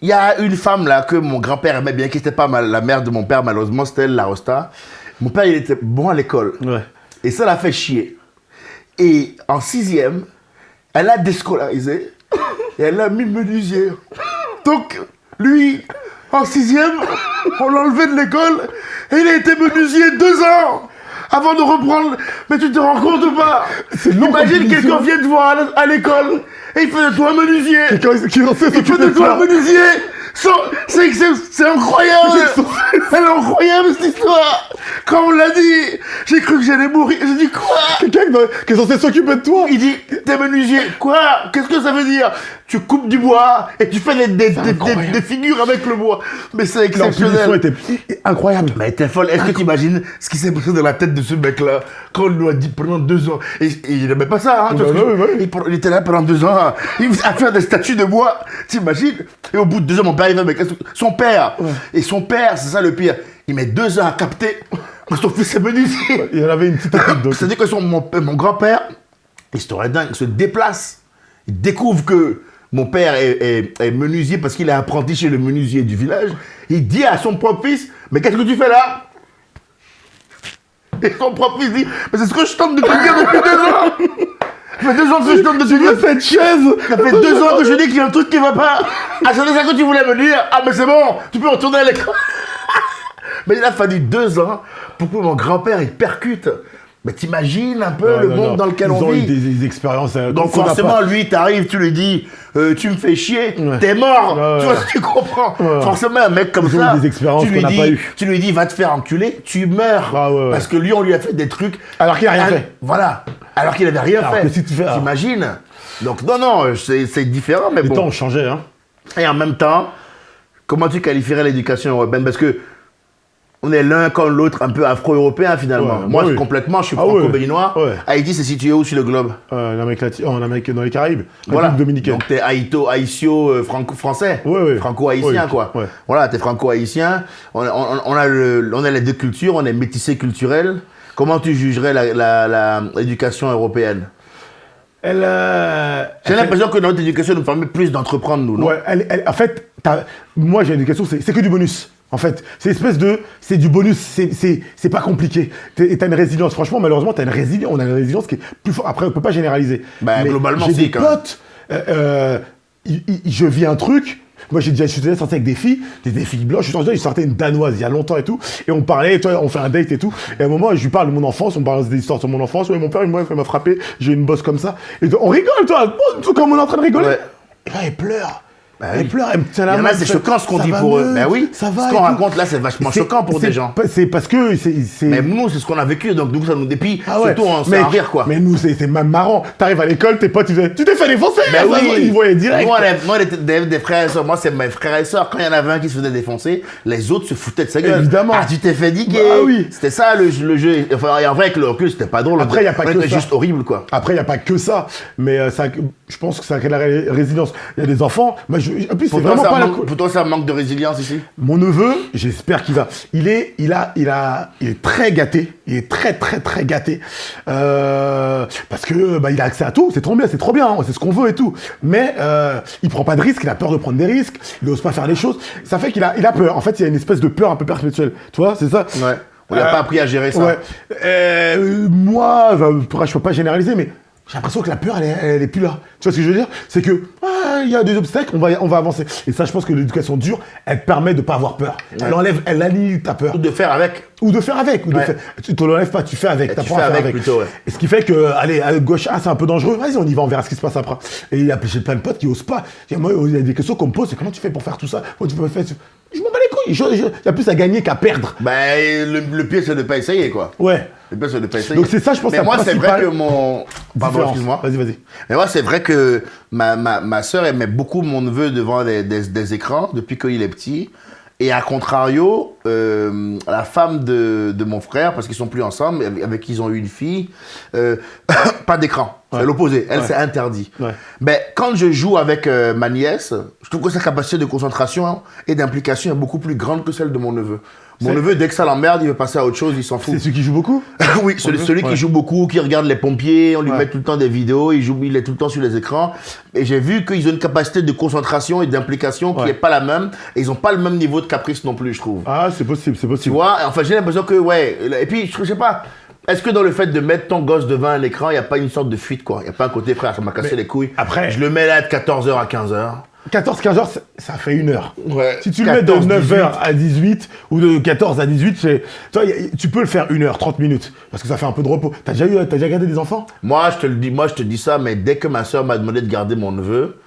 Il y a une femme là que mon grand-père aimait bien, qui n'était pas la mère de mon père, malheureusement, c'était elle, la Rosta. Mon père, il était bon à l'école. Ouais. Et ça l'a fait chier. Et en 6e, elle a déscolarisé et elle a mis menuisier. Donc, lui, en 6e, on l'a enlevé de l'école et il a été menuisier 2 ans avant de reprendre. Mais tu te rends compte ou pas? C'est long comme Imagine punition. quelqu'un vient te voir à l'école et il fait de toi menuisier. Quelqu'un qui en sait Il fait s'occuper de de toi toi. menuisier. C'est incroyable. Elle est incroyable cette histoire. Quand on l'a dit, j'ai cru que j'allais mourir. J'ai dit quoi? Quelqu'un qui est censé s'occuper de toi. Il dit, t'es menuisier. Quoi? Qu'est-ce que ça veut dire? Tu coupes du bois et tu fais des figures avec le bois. Mais c'est Leur punition exceptionnel. était incroyable. Mais t'es folle. Est-ce que tu imagines ce qui s'est passé dans la tête de ce mec-là quand on lui a dit pendant 2 ans? Et il n'aimait pas ça, hein? Ouais, ouais. Il était là pendant 2 ans hein, à faire des statues de bois. T'imagines? Et au bout de 2 ans, mon père, il va avec son père. Et son père, c'est ça le pire. Il met 2 ans à capter que son fils est menuisier. Il y en avait une petite équipe donc. C'est-à-dire que mon grand-père, histoire dingue, il se déplace. Il découvre que mon père est menuisier parce qu'il est apprenti chez le menuisier du village. Il dit à son propre fils, mais qu'est-ce que tu fais là? Et son propre fils dit, mais c'est ce que je tente de te dire depuis 2 ans. Ça fait 2 ans que je tente de te dire Cette chaise. ça fait 2 ans que je dis qu'il y a un truc qui va pas. Ah, c'est ça que tu voulais me dire. Ah, mais c'est bon, tu peux retourner à l'école. Mais il a fallu 2 ans pour que mon grand-père, il percute. Mais t'imagines un peu le monde dans lequel Ils on ont eu vit. des expériences. Donc qu'on n'a forcément, pas. lui, t'arrives, tu lui dis, tu me fais chier, Ouais. t'es mort. Ouais, Tu ouais. vois ce que tu comprends? Ouais. Forcément, un mec comme Ils ont ça, eu des expériences tu lui qu'on n'a dis, pas eues. tu lui dis, va te faire enculer, tu meurs. Ah, ouais, ouais. Parce que lui, on lui a fait des trucs. Alors qu'il a rien fait. Voilà. Alors qu'il avait rien Alors fait. que si tu fais- T'imagines? Donc non, c'est différent, mais Les bon. temps ont changé, hein. Et en même temps, comment tu qualifierais l'éducation européenne? Parce que on est l'un comme l'autre un peu afro-européen finalement. Ouais, Moi, bah oui. complètement, je suis Ah ouais. franco-béninois. Ouais. Haïti, c'est situé où sur le globe? En Amérique latine, en Amérique, dans les Caraïbes, Voilà. République dominicaine. Donc, t'es haïtio, franco-français. Ouais, ouais. Franco-haïtien, Ouais, quoi. ouais. Voilà, t'es franco-haïtien. On a les deux cultures, on est métissés culturels. Comment tu jugerais l'éducation européenne? Elle, J'ai l'impression que notre éducation nous permet plus d'entreprendre, nous, non? ouais, en fait, moi j'ai une éducation, c'est que du bonus. En fait, c'est du bonus, c'est pas compliqué. T'as une résilience, franchement, malheureusement, on a une résilience qui est plus forte. Après, on peut pas généraliser. Ben, Mais globalement, j'ai si, des quand même. potes, je vis un truc. Moi, je suis déjà sorti avec des filles blanches. Je sortais une danoise il y a longtemps et tout. Et on parlait, toi, on fait un date et tout. Et à un moment, je lui parle de mon enfance, on parle des histoires sur mon enfance. Ouais, mon père, il m'a frappé, j'ai une bosse comme ça. Et on rigole, toi, comme on est en train de rigoler. Ouais. Et là, elle pleure. Bah Elle oui. pleure, elle me tient la Il y en main. a, c'est choquant ce qu'on Ça dit va pour eux. mieux, Ben oui, ça va. ce et qu'on tout. raconte là, c'est vachement choquant pour des gens. C'est parce que Mais nous, c'est ce qu'on a vécu, donc nous, ça nous dépie. Ah ouais. Surtout, on Mec, s'en rire, quoi. Mais nous, c'est même marrant. T'arrives à l'école, tes potes, ils disaient, tu t'es fait défoncer. Ben Ça, oui, ils voyaient direct. Moi, des frères et sœurs, moi, c'est mes frères et sœurs. Quand il y en avait un qui se faisait défoncer, les autres se foutaient de sa gueule. Évidemment. Ah, tu t'es fait niquer. Bah oui. C'était ça le jeu. Enfin, et en vrai, avec le recul, c'était pas drôle. Après, y a pas que c'était ça. juste horrible, quoi. Après, il n'y a pas que ça, mais je pense que ça crée de la résilience. Il y a des enfants, en plus, c'est vraiment pas Pour toi, ça manque de résilience ici? Mon neveu, j'espère qu'il va. Il est très gâté. Il est très, très, très gâté. Parce que, il a accès à tout. C'est trop bien, hein, c'est ce qu'on veut et tout. Mais, il prend pas de risques, il a peur de prendre des risques, il n'ose pas faire les choses. Ça fait qu'il a peur. En fait, il y a une espèce de peur un peu perpétuelle. Tu vois, c'est ça? Ouais. On n'a pas appris à gérer ça. Ouais. Moi, je peux pas généraliser, mais j'ai l'impression que la peur, elle est plus là. Tu vois ce que je veux dire? C'est que, il y a des obstacles, on va avancer. Et ça, je pense que l'éducation dure, elle permet de pas avoir peur. Ouais. Elle annihile ta peur. Ou de faire avec. Ou de faire avec. Ouais. Tu te l'enlèves pas, tu fais avec. Et T'apprends tu fais à faire avec avec. plutôt, ouais. Et ce qui fait que, allez, à gauche, c'est un peu dangereux. Vas-y, on y va, on verra ce qui se passe après. Et j'ai plein de potes qui osent pas. Moi, il y a des questions qu'on me pose, c'est comment tu fais pour faire tout ça? Comment tu peux faire? Je m'en bats les couilles. Il y a plus à gagner qu'à perdre. Le pire, c'est de pas essayer, quoi. Ouais. Le pire, c'est de pas essayer. Donc c'est ça, je pense. Mais moi, c'est vrai que mon. Pardon, excuse-moi. Vas-y. Mais moi, c'est vrai que ma sœur aimait beaucoup mon neveu devant des écrans depuis qu'il est petit. Et à contrario, la femme de mon frère, parce qu'ils sont plus ensemble, avec qui ils ont eu une fille, pas d'écran. Ouais. C'est l'opposé. Elle, Ouais. c'est interdit. Ouais. Mais quand je joue avec ma nièce, je trouve que sa capacité de concentration et d'implication est beaucoup plus grande que celle de mon neveu. Mon neveu, dès que ça l'emmerde, il veut passer à autre chose, il s'en fout. C'est celui qui joue beaucoup? Oui, celui qui joue beaucoup, qui regarde les pompiers, on lui met tout le temps des vidéos, il est tout le temps sur les écrans. Et j'ai vu qu'ils ont une capacité de concentration et d'implication qui n'est pas la même. Et ils n'ont pas le même niveau de caprice non plus, je trouve. Ah, c'est possible. Tu vois, enfin, j'ai l'impression que, ouais. Et puis, je sais pas. Est-ce que dans le fait de mettre ton gosse devant un écran, il n'y a pas une sorte de fuite, quoi? Il n'y a pas un côté, frère, ça m'a cassé les couilles. après- Je le mets là de 14h à 15h. 14-15 heures, ça fait 1 heure. Ouais. Si tu le mets de 9h à 18 ou de 14 à 18, tu peux le faire 1 heure, 30 minutes. Parce que ça fait un peu de repos. T'as déjà gardé des enfants? Moi, je te dis ça, mais dès que ma soeur m'a demandé de garder mon neveu,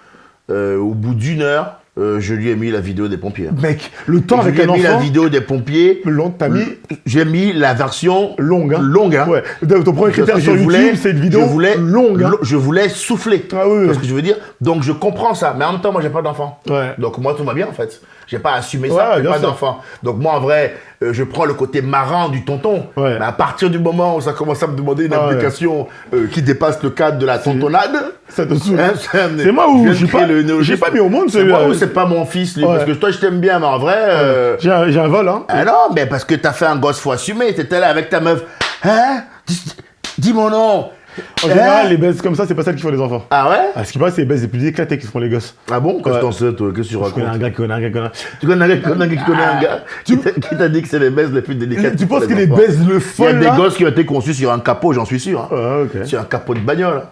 au bout d'1 heure, je lui ai mis la vidéo des pompiers. Mec, le temps avec Je lui un ai mis la enfant, vidéo des pompiers. t'as mis J'ai mis la version longue. Hein. longue, hein. Ouais. Ton premier critère sur YouTube, c'est une vidéo longue. Hein. Je voulais souffler. Ah oui, Tu vois oui. ce que je veux dire? Donc je comprends ça. Mais en même temps, moi, j'ai pas d'enfant. Ouais. Donc moi, tout va bien, en fait. J'ai pas assumé Ouais, ça, j'ai bien pas sûr. d'enfant. Donc moi, en vrai, je prends le côté marrant du tonton. Ouais. Mais à partir du moment où ça commence à me demander une Ah ouais. application qui dépasse le cadre de la tontonnade, Ça te saoule. hein, C'est moi où j'ai pas mis au monde c'est celui-là. moi ou c'est pas mon fils, lui. Ouais. Parce que toi, je t'aime bien, mais en vrai... J'ai un vol, hein. Ah non, mais parce que t'as fait un gosse, faut assumer. T'étais là avec ta meuf. Hein? Dis mon nom. En général, les baises comme ça, c'est pas celles qui font les enfants. Ah ouais? Ah, ce qui passe, c'est les baises les plus éclatées qui font les gosses. Ah bon? Qu'est-ce que Ouais. t'en sais, toi? Qu'est-ce que tu Je connais un racontes? gars qui connaît un gars. Tu connais un gars qui connaît un gars qui t'a dit que c'est les baises les plus délicates. Tu penses pour que les enfants. baises le Il y a folles des là? gosses qui ont été conçus sur un capot, j'en suis sûr. Hein. Ah, ok. Sur un capot de bagnole.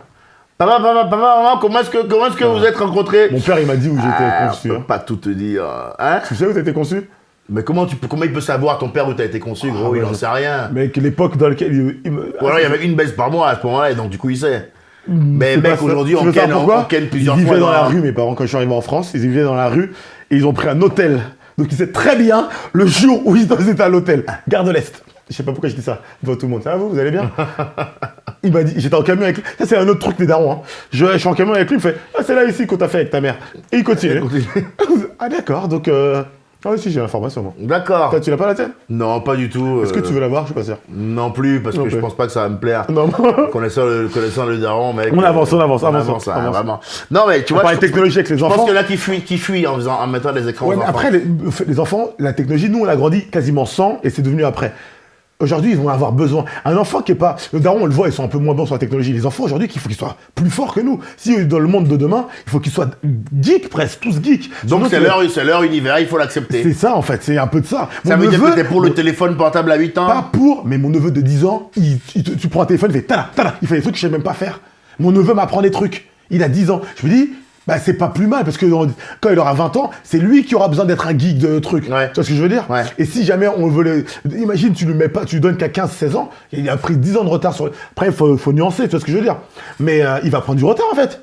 Papa, maman, comment est-ce que vous êtes rencontrés? Mon père, il m'a dit où j'étais conçu. Je peux Hein. pas tout te dire. Hein? Tu sais où t'étais conçu? Mais comment il peut savoir ton père où t'as été conçu, gros? Il en sait rien. Mec, l'époque dans laquelle Ou alors il y avait une baisse par mois à ce moment-là, et donc du coup il sait. Mais C'est mec, pas ça. aujourd'hui, Tu on veux savoir ken pourquoi plusieurs Ils fois. vivaient dans la rue, mes parents, quand je suis arrivé en France, ils vivaient dans la rue et ils ont pris un hôtel. Donc ils savaient très bien le jour où ils étaient à l'hôtel. Gare de l'Est. Je sais pas pourquoi je dis ça devant tout le monde. Ça va vous allez bien? Il m'a dit, j'étais en camion avec lui. Ça, c'est un autre truc des darons. Hein. Je suis en camion avec lui, il me fait, ah, c'est là ici qu'on t'a fait avec ta mère. Et il continue. Ah, d'accord, donc Ah oui, si, j'ai l'information, moi. D'accord. Toi, tu l'as pas la tienne? Non, pas du tout. Est-ce que tu veux l'avoir? Je suis pas sûr. Non plus, parce Non que je plus. pense pas que ça va me plaire. Non, Connaissant le daron, mec. On avance, avance, avance. vraiment. Non, mais tu On vois, parle de technologie avec les je enfants. pense que là, qui fuit en mettant les écrans Ouais, aux mais enfants. après, les enfants, la technologie, nous, on a grandi quasiment sans et c'est devenu après. Aujourd'hui, ils vont avoir besoin. Un enfant qui est pas. Le daron, on le voit, ils sont un peu moins bons sur la technologie. Les enfants, aujourd'hui, il faut qu'ils soient plus forts que nous. Si dans le monde de demain, il faut qu'ils soient geeks, presque, tous geeks. Donc Sinon, c'est leur univers, il faut l'accepter. c'est ça, en fait, c'est un peu de ça. Ça Mon veut dire neveu, que t'es pour le téléphone portable à 8 ans. Pas pour, mais mon neveu de 10 ans, tu prends un téléphone, il fait tada, tada. Il fait des trucs que je sais même pas faire. Mon neveu m'apprend des trucs. Il a 10 ans. Je me dis, bah, c'est pas plus mal, parce que quand il aura 20 ans, c'est lui qui aura besoin d'être un geek de trucs. Ouais. Tu vois ce que je veux dire? Ouais. Et si jamais on veut imagine, tu lui mets pas, tu lui donnes qu'à 15-16 ans, il a pris 10 ans de retard sur. Après, il faut nuancer, tu vois ce que je veux dire? Mais il va prendre du retard, en fait.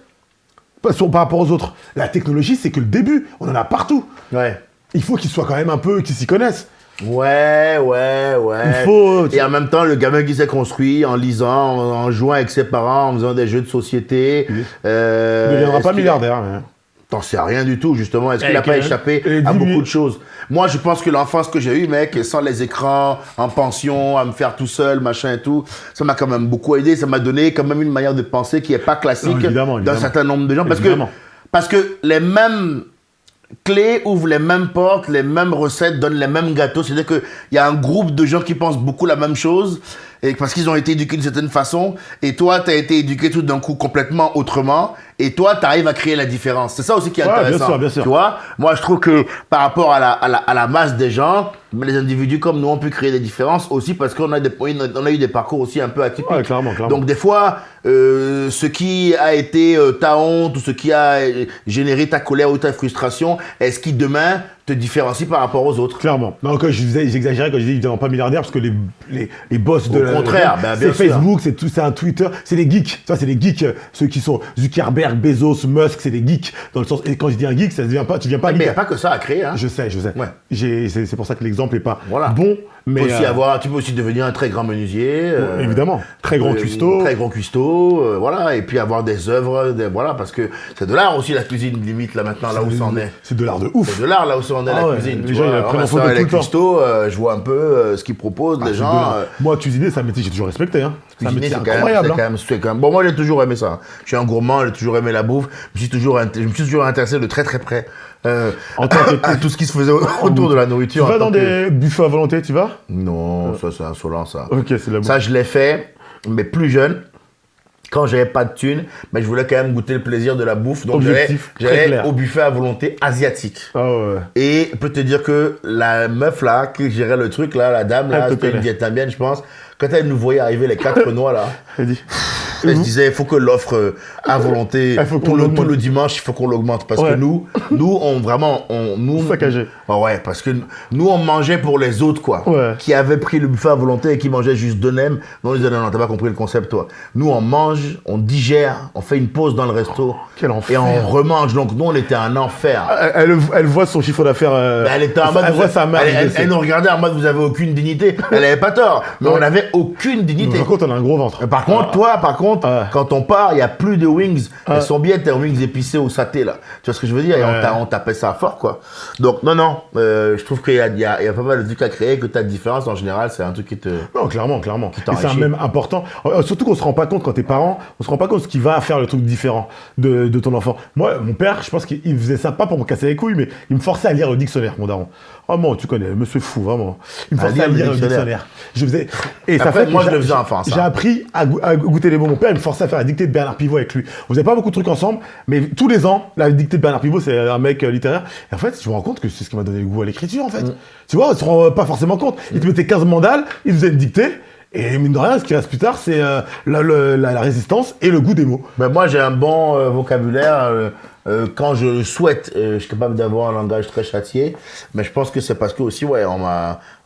Par rapport aux autres. La technologie, c'est que le début. On en a partout. Ouais. Il faut qu'ils soient quand même un peu, qu'ils s'y connaissent. Ouais. Il faut. Et en même temps, le gamin qui s'est construit en lisant, en jouant avec ses parents, en faisant des jeux de société. Il ne deviendra est-ce pas qu'il- milliardaire. Mais... T'en sais rien du tout, justement. Est-ce qu'il n'a Et pas que- échappé et à dis-lui- beaucoup de choses? Moi, je pense que l'enfance que j'ai eue, mec, sans les écrans, en pension, à me faire tout seul, machin et tout, ça m'a quand même beaucoup aidé. Ça m'a donné quand même une manière de penser qui n'est pas classique Non, évidemment, d'un évidemment. certain nombre de gens. Évidemment. Parce que les mêmes clés ouvrent les mêmes portes, les mêmes recettes donnent les mêmes gâteaux. C'est-à-dire qu'il y a un groupe de gens qui pensent beaucoup la même chose, et parce qu'ils ont été éduqués d'une certaine façon, et toi, tu as été éduqué tout d'un coup complètement autrement, et toi, tu arrives à créer la différence. C'est ça aussi qui est Ouais, bien intéressant. sûr, bien sûr. Tu vois, moi, je trouve que par rapport à la masse des gens, les individus comme nous, on peut créer des différences aussi parce qu'on a, on a eu des parcours aussi un peu atypiques. Ouais, clairement. Donc des fois, ce qui a été ta honte ou ce qui a généré ta colère ou ta frustration, est-ce qui demain te différencie par rapport aux autres? Clairement. Non, quand j'exagérais quand je disais qu'ils ne deviendront pas milliardaires parce que les boss de. Au contraire, ben, bien c'est sûr. Facebook, c'est un Twitter, c'est les geeks. Ça, c'est les geeks, ceux qui sont Zuckerberg, Bezos, Musk, c'est des geeks. Dans le sens. Et quand je dis un geek, ça ne vient pas. Tu viens pas. Mais il n'y a pas que ça à créer. Hein. Je sais. Ouais. C'est pour ça que l'exemple n'est pas Voilà. bon. Mais Tu peux aussi devenir un très grand menuisier. évidemment, très grand cuistot. Très grand cuistot, voilà. Et puis avoir des œuvres, voilà, parce que c'est de l'art aussi la cuisine, limite, là maintenant, là où ça en est. C'est de l'art de ouf. C'est de l'art là où ça en est Ah la ouais, cuisine. les Tu gens, vois, ils prennent ma en photo soeur, elle tout est le temps. cuistot, je vois un peu ce qu'ils proposent, les C'est gens. de l'art. Moi, cuisiner, c'est un métier que j'ai toujours respecté. Hein. C'est un Cuisiner, métier c'est quand même- incroyable. c'est hein. quand même- Bon, moi, j'ai toujours aimé ça. Je suis un gourmand, j'ai toujours aimé la bouffe. Je me suis toujours intéressé de très très près En tant que- à tout ce qui se faisait autour de la nourriture. Tu vas en tant dans que- des buffets à volonté, tu vas? Non, ça c'est insolent ça. Ok, c'est la bouffe. Ça, je l'ai fait, mais plus jeune. Quand j'avais pas de thunes, mais je voulais quand même goûter le plaisir de la bouffe. Donc Objectif, très j'allais clair. au buffet à volonté asiatique. Ah ouais. Et je peux te dire que la meuf là, qui gérait le truc là, la dame là, Elle te c'était une connaît. vietnamienne, je pense. Quand elle nous voyait arriver les 4 noix là, Elle dit. elle se disait, il faut que l'offre à volonté, Il faut qu'on tout l'augmente. le dimanche, il faut qu'on l'augmente. Parce Ouais. que nous, nous, Saccagé. Ah ouais, parce que nous, on mangeait pour les autres, quoi. Ouais. Qui avaient pris le buffet à volonté et qui mangeaient juste de nem. Non, ils disaient, non, t'as pas compris le concept, toi. Nous, on mange, on digère, on fait une pause dans le resto. Quel enfer. Et on remange. Donc, nous, on était un enfer. Elle voit son chiffre d'affaires. Ben, elle était en mode, Elle voit sa marge. elle nous regardait en mode, vous avez aucune dignité. Elle avait pas tort. Mais on avait aucune dignité. Par contre, on a un gros ventre. Par contre, Ouais. quand on part, il n'y a plus de wings. Elles sont bien tes wings épicés au saté, là. Tu vois ce que je veux dire? Et on tapait ça fort, quoi. Donc, non, je trouve qu'il y a pas mal de trucs à créer, que ta différence, en général, c'est un truc qui te... Non, clairement. Et c'est t'enrichit. même important. Surtout qu'on se rend pas compte quand t'es parent, on se rend pas compte ce qui va faire le truc différent de ton enfant. Moi, mon père, je pense qu'il faisait ça pas pour me casser les couilles, mais il me forçait à lire le dictionnaire, mon daron. Vraiment, tu connais, monsieur fou, vraiment. Il me forçait à lire le dictionnaire. Je faisais. Et ça Après, fait moi, que je le faisais enfant, ça. J'ai appris à goûter les mots. Mon père, il me forçait à faire la dictée de Bernard Pivot avec lui. On faisait pas beaucoup de trucs ensemble, mais tous les ans, la dictée de Bernard Pivot, c'est un mec littéraire. Et en fait, je me rends compte que c'est ce qui m'a donné le goût à l'écriture, en fait. Tu vois, on se rend pas forcément compte. Il te mettait 15 mandales, il faisait une dictée. Et mine de rien, ce qui reste plus tard, c'est la résistance et le goût des mots. Mais moi, j'ai un bon vocabulaire. Quand je le souhaite, je suis capable d'avoir un langage très châtié. Mais je pense que c'est parce que aussi, ouais,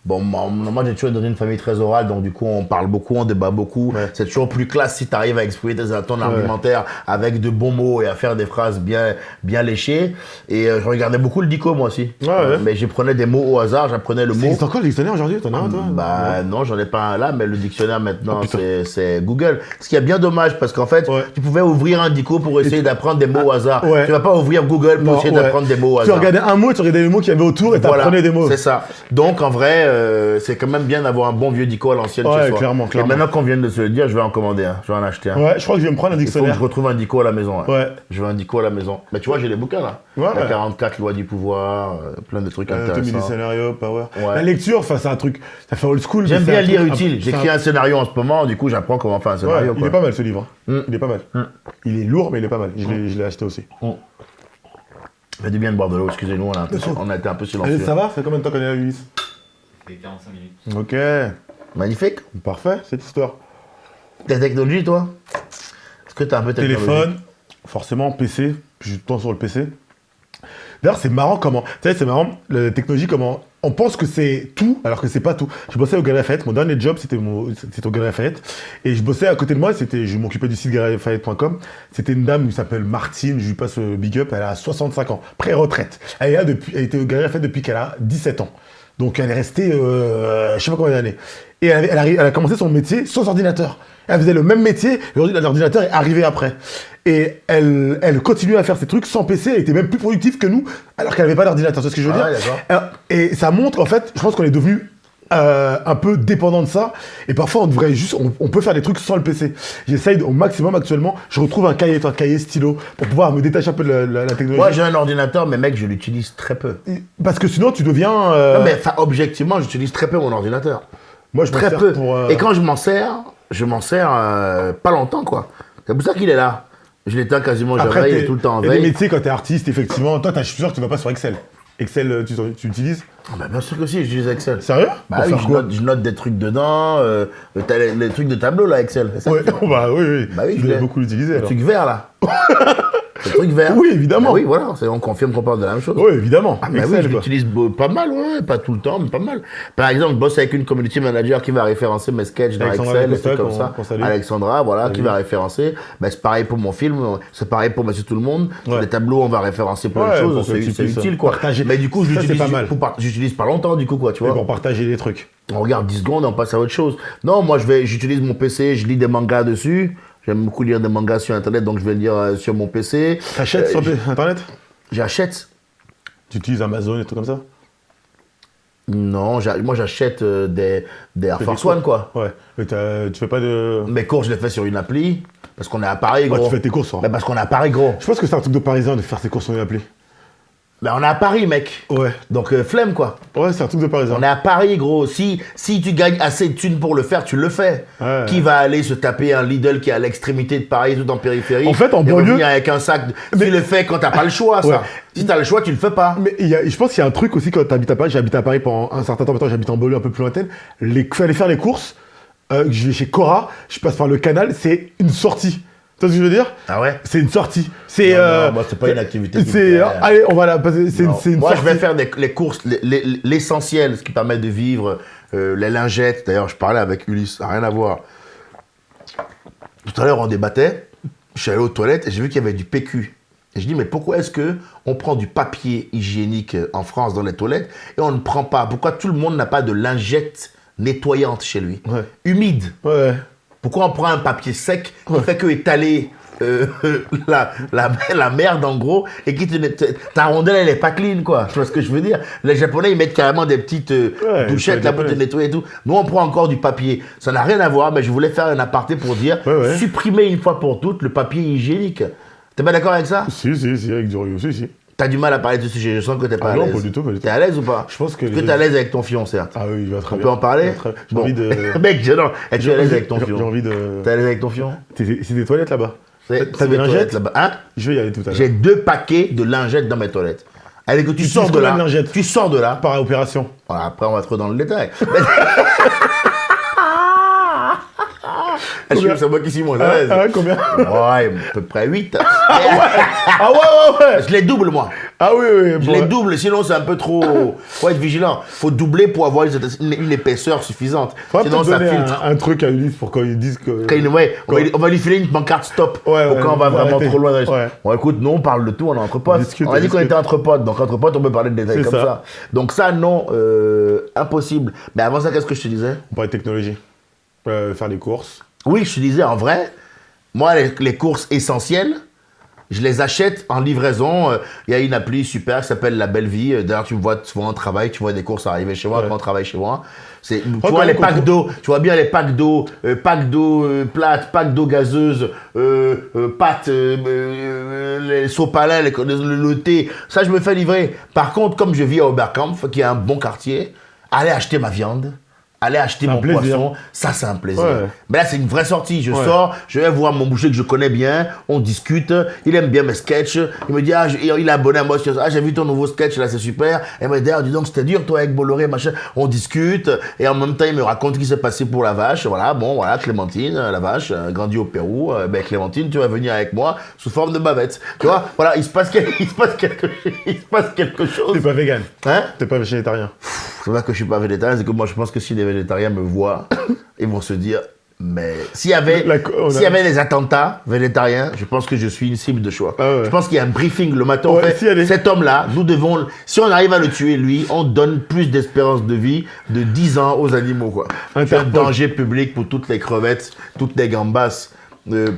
Bon, moi j'ai toujours été dans une famille très orale, donc du coup on parle beaucoup, on débat beaucoup. Ouais. C'est toujours plus classe si tu arrives à exprimer ton argumentaire avec de bons mots et à faire des phrases bien léchées. Et je regardais beaucoup le dico moi aussi. Ouais. Mais j'apprenais des mots au hasard, j'apprenais le Ça mot. existe encore le dictionnaire aujourd'hui? T'en as un, toi? Bah non, j'en ai pas un là, mais le dictionnaire maintenant Oh, putain. c'est Google. Ce qui est bien dommage parce qu'en fait, Ouais. tu pouvais ouvrir un dico pour essayer d'apprendre des mots au hasard. Ouais. Tu vas pas ouvrir Google pour Non, essayer ouais. d'apprendre des mots au Tu hasard. regardais un mot, tu regardais les mots qu'il y avait autour et t'apprenais des mots. C'est ça. Donc en vrai, c'est quand même bien d'avoir un bon vieux dico à l'ancienne Ouais, chez soi. clairement. Et maintenant qu'on vient de se le dire, je vais en commander un. Je vais en acheter un. Ouais, je crois que je vais me prendre un Il faut que dictionnaire. je retrouve un dico à la maison. Hein. Ouais. Je veux un dico à la maison. Mais tu vois, j'ai les bouquins là. Ouais, Il y a ouais. 44 lois du pouvoir, plein de trucs Tommy des intéressants. scénarios, Power. Ouais. La lecture, enfin, c'est un truc. Ça fait old school. J'aime mais c'est bien un lire truc- utile. c'est J'écris un scénario en ce moment, du coup j'apprends comment faire un Ouais, scénario. il quoi. est pas mal ce livre. Mm. Il est pas mal. Il est lourd, mais il est pas mal. Je l'ai acheté aussi. Ça fait du bien de boire de l'eau, excusez-nous, on a été un peu silencieux. Ça va? Ça fait combien de temps qu'on est à Ulysse? Ça fait 45 minutes. Ok. Magnifique. Parfait, cette histoire. T'as technologie, toi? Est-ce que t'as un peu de technologie? Téléphone, forcément PC, j'ai du temps sur le PC. D'ailleurs, c'est marrant comment. Tu sais, c'est marrant, la technologie, comment. On pense que c'est tout, alors que c'est pas tout. Je bossais au Galeries Lafayette, mon dernier job, c'était au Galeries Lafayette. Et je bossais à côté de moi, je m'occupais du site galerielafayette.com. C'était une dame qui s'appelle Martine, je lui passe le big up, elle a 65 ans, pré-retraite. Elle était au Galeries Lafayette depuis qu'elle a 17 ans. Donc elle est restée, je sais pas combien d'années. Et elle a commencé son métier sans ordinateur. Elle faisait le même métier, l'ordinateur est arrivé après. Et elle continuait à faire ses trucs sans PC, elle était même plus productive que nous, alors qu'elle n'avait pas d'ordinateur, c'est ce que je veux Ah dire. ouais, d'accord. Et ça montre, en fait, je pense qu'on est devenu un peu dépendant de ça, et parfois on peut faire des trucs sans le PC. J'essaye au maximum actuellement, je retrouve un cahier stylo, pour pouvoir me détacher un peu de la technologie. Moi j'ai un ordinateur, mais mec, je l'utilise très peu. Parce que sinon tu deviens... Non, mais objectivement, j'utilise très peu mon ordinateur. moi je m'en Très sers peu. pour... Et quand je m'en sers pas longtemps, quoi. C'est pour ça qu'il est là. Je l'éteins quasiment jamais, il est tout le temps en il y a des veille. métiers quand t'es artiste, effectivement. Toi, je suis sûr que tu vas pas sur Excel. Excel, tu utilises? Ah bah bien sûr que si, j'utilise Excel. Sérieux? Bah Pour oui, faire quoi? je note des trucs dedans, t'as les trucs de tableau là, Excel. C'est ça Ouais, bah oui. Bah oui, Tu je dois l'ai. beaucoup l'utiliser Le alors. truc vert là. Le truc vert. Oui, évidemment. Bah oui, voilà, on confirme qu'on parle de la même chose. Oui, évidemment. Ah, bah oui, Excel, je quoi. l'utilise pas mal, ouais, pas tout le temps, mais pas mal. Par exemple, je bosse avec une community manager qui va référencer mes sketchs dans Alexandra Excel, des Costa, trucs comme ça. qu'on salue. Alexandra, voilà, qui Salut. va référencer. Ben, c'est pareil pour mon film, c'est pareil pour Monsieur Tout le Monde. Sur Ouais. les tableaux, on va référencer plein Ouais, de choses, pour que tu c'est puisses utile, quoi. partager. Mais du coup, Ça, c'est j'utilise pas mal. j'utilise pas longtemps, du coup, quoi, tu Et vois. pour partager des trucs. On regarde 10 secondes et on passe à autre chose. Non, moi, j'utilise mon PC, je lis des mangas dessus. J'aime beaucoup lire des mangas sur Internet, donc je vais lire sur mon PC. T'achètes sur Internet? J'achète. Tu utilises Amazon et tout comme ça? Non, moi j'achète des Air Fais Force des One, cours. quoi. Ouais. Mais tu fais pas de... Mes courses, je les fais sur une appli, parce qu'on est à Paris, Ouais, gros. tu fais tes courses. hein. Ben, parce qu'on est à Paris, gros. Je pense que c'est un truc de parisien de faire ses courses sur une appli. Ben, on est à Paris, mec. Ouais. Donc, flemme, quoi. Ouais, c'est un truc de parisien. On est à Paris, gros. Si tu gagnes assez de thunes pour le faire, tu le fais. Ouais. Qui va aller se taper un Lidl qui est à l'extrémité de Paris, tout en périphérie? En fait, en et banlieue- revenir avec un sac. Mais- Tu le fais quand t'as pas le choix, ça. Ouais. Si t'as le choix, tu le fais pas. Mais je pense qu'il y a un truc aussi quand tu habites à Paris. J'ai habité à Paris pendant un certain temps, maintenant j'habite en banlieue un peu plus lointaine. Aller faire les courses, je vais chez Cora, je passe par le canal, c'est une sortie. Tu vois ce que je veux dire? Ah ouais? C'est une sortie. C'est. Non, moi, c'est pas une activité qui me C'est. plaît. Allez, on va la passer. C'est Non. une Moi, sortie. je vais faire les courses, l'essentiel, ce qui permet de vivre, les lingettes. D'ailleurs, je parlais avec Ulysse, ça n'a rien à voir. Tout à l'heure, on débattait. Je suis allé aux toilettes et j'ai vu qu'il y avait du PQ. Et je dis, mais pourquoi est-ce que on prend du papier hygiénique en France dans les toilettes et on ne prend pas? Pourquoi tout le monde n'a pas de lingette nettoyante chez lui? Ouais. Humide. Ouais. Pourquoi on prend un papier sec qui fait que étaler la merde en gros et qui ta rondelle elle est pas clean quoi, tu vois ce que je veux dire? Les Japonais ils mettent carrément des petites douchettes là pour te nettoyer et tout. Nous on prend encore du papier, ça n'a rien à voir, mais je voulais faire un aparté pour dire Ouais. supprimer une fois pour toutes le papier hygiénique. T'es pas d'accord avec ça? Si, avec du riz aussi, si. T'as du mal à parler de ce sujet, je sens que t'es pas Ah à non, l'aise. pas du tout, pas du tout. T'es à l'aise ou pas? Je pense que Est-ce que t'es à l'aise avec ton fiancé? Ah oui, il va très On bien. peut en parler? J'ai Bon. envie de. Mec, non, es-tu à l'aise avec ton J'ai fion? envie de. T'es à l'aise avec ton fion? C'est des toilettes là-bas. C'est T'as des les toilettes lingettes là-bas. Hein? Je vais y aller tout à l'heure. J'ai 2 paquets de lingettes dans mes toilettes. Allez, que tu Tu sors de utilises là. combien de lingettes? Tu sors de là. Par opération. Voilà, après, on va trop dans le détail. Est-ce que c'est moi qui suis moins à l'aise? Combien? Ouais, à peu près 8. Ah ouais. Je les double, moi. Ah oui, oui. Je les double, sinon c'est un peu trop. Faut être vigilant. Faut doubler pour avoir une épaisseur suffisante. Faudra Sinon peut-être ça donner filtre. un truc à Ulysse pour quand ils disent que... Ouais, on va lui filer une pancarte stop Ouais, pour ouais, quand on va faut vraiment arrêter. trop loin. Ouais. Bon, écoute, nous on parle de tout, on est entre potes. Discute, On a dit qu'on discute. était entre potes, donc entre potes on peut parler de détails C'est comme ça. ça. Donc ça, non, impossible. Mais avant ça, qu'est-ce que je te disais? On parlait de technologie. Faire les courses. Oui, je te disais, en vrai, moi, les courses essentielles, je les achète en livraison. Il y a une appli super qui s'appelle La Belle Vie. D'ailleurs, tu me vois souvent au travail, tu vois des courses arriver chez moi Ouais. quand on travaille chez moi. Tu quand vois les même, packs d'eau, tu vois bien les packs d'eau plate, packs d'eau gazeuse, pâtes, les sopalins, le thé. Ça, je me fais livrer. Par contre, comme je vis à Oberkampf, qui est un bon quartier, aller acheter ma viande, aller acheter C'est un mon plaisir. poisson, ça c'est un plaisir. Ouais. Mais là c'est une vraie sortie, je Ouais. sors, je vais voir mon boucher que je connais bien, on discute, il aime bien mes sketchs, il me dit, il est abonné à moi, j'ai vu ton nouveau sketch là, c'est super, et moi d'ailleurs, dis donc c'était dur toi avec Bolloré, machin, on discute, et en même temps il me raconte ce qui s'est passé pour la vache, voilà, bon voilà, Clémentine, la vache, grandie au Pérou, ben Clémentine, tu vas venir avec moi sous forme de bavette, tu vois, voilà, il se passe quelque chose. T'es pas vegan. Hein? T'es pas végétarien. C'est pas que je suis pas végétarien, c'est que moi je pense que si les végétariens me voient, ils vont se dire, mais s'il y avait des attentats végétariens, je pense que je suis une cible de choix. Ah ouais. Je pense qu'il y a un briefing le matin. Ouais, on fait, si, allez. cet homme-là, nous devons, si on arrive à le tuer lui, on donne plus d'espérance de vie de 10 ans aux animaux, quoi. C'est un Interpol. danger public pour toutes les crevettes, toutes les gambas,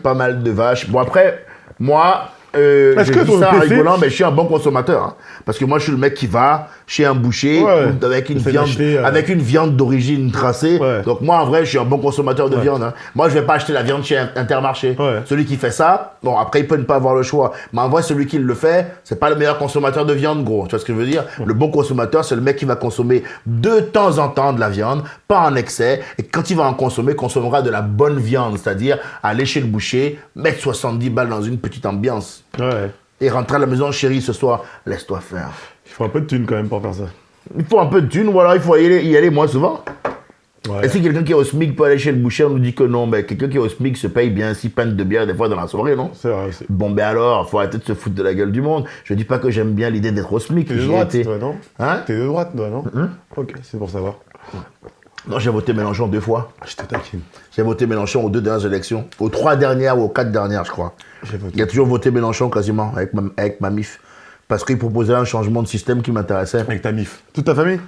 pas mal de vaches. Bon après, moi, je Est-ce que dis ton ça en PC rigolant, mais je suis un bon consommateur. Hein. Parce que moi, je suis le mec qui va chez un boucher Ouais. avec une Essaie viande, d'acheter, avec une viande d'origine tracée. Ouais. Donc moi, en vrai, je suis un bon consommateur de Ouais. viande. Hein. Moi, je vais pas acheter la viande chez Intermarché. Ouais. Celui qui fait ça, bon, après, il peut ne pas avoir le choix. Mais en vrai, celui qui le fait, c'est pas le meilleur consommateur de viande, gros. Tu vois ce que je veux dire? Le bon consommateur, c'est le mec qui va consommer de temps en temps de la viande, pas en excès. Et quand il va en consommer, consommera de la bonne viande. C'est-à-dire aller chez le boucher, mettre 70 balles dans une petite ambiance. Ouais. Et rentrer à la maison, chérie, ce soir, laisse-toi faire. Il faut un peu de thunes quand même pour faire ça. Il faut un peu de thunes, ou alors il faut y aller moins souvent. Ouais. Et si quelqu'un qui est au SMIC peut aller chez le boucher, on nous dit que non, mais quelqu'un qui est au SMIC se paye bien 6 pintes de bière des fois dans la soirée, non? C'est vrai aussi. Bon, ben alors, faut arrêter de se foutre de la gueule du monde. Je dis pas que j'aime bien l'idée d'être au SMIC. T'es de J'y ai droite, été. toi, non? Hein? T'es de droite, toi, non? Ok, c'est pour savoir. Non, j'ai voté Mélenchon 2 fois. Je te taquine. J'ai voté Mélenchon aux 2 dernières élections. Aux 3 dernières ou aux 4 dernières, je crois. J'ai voté. Il a toujours voté Mélenchon quasiment avec ma MIF. Parce qu'il proposait un changement de système qui m'intéressait. Avec ta MIF. Toute ta famille?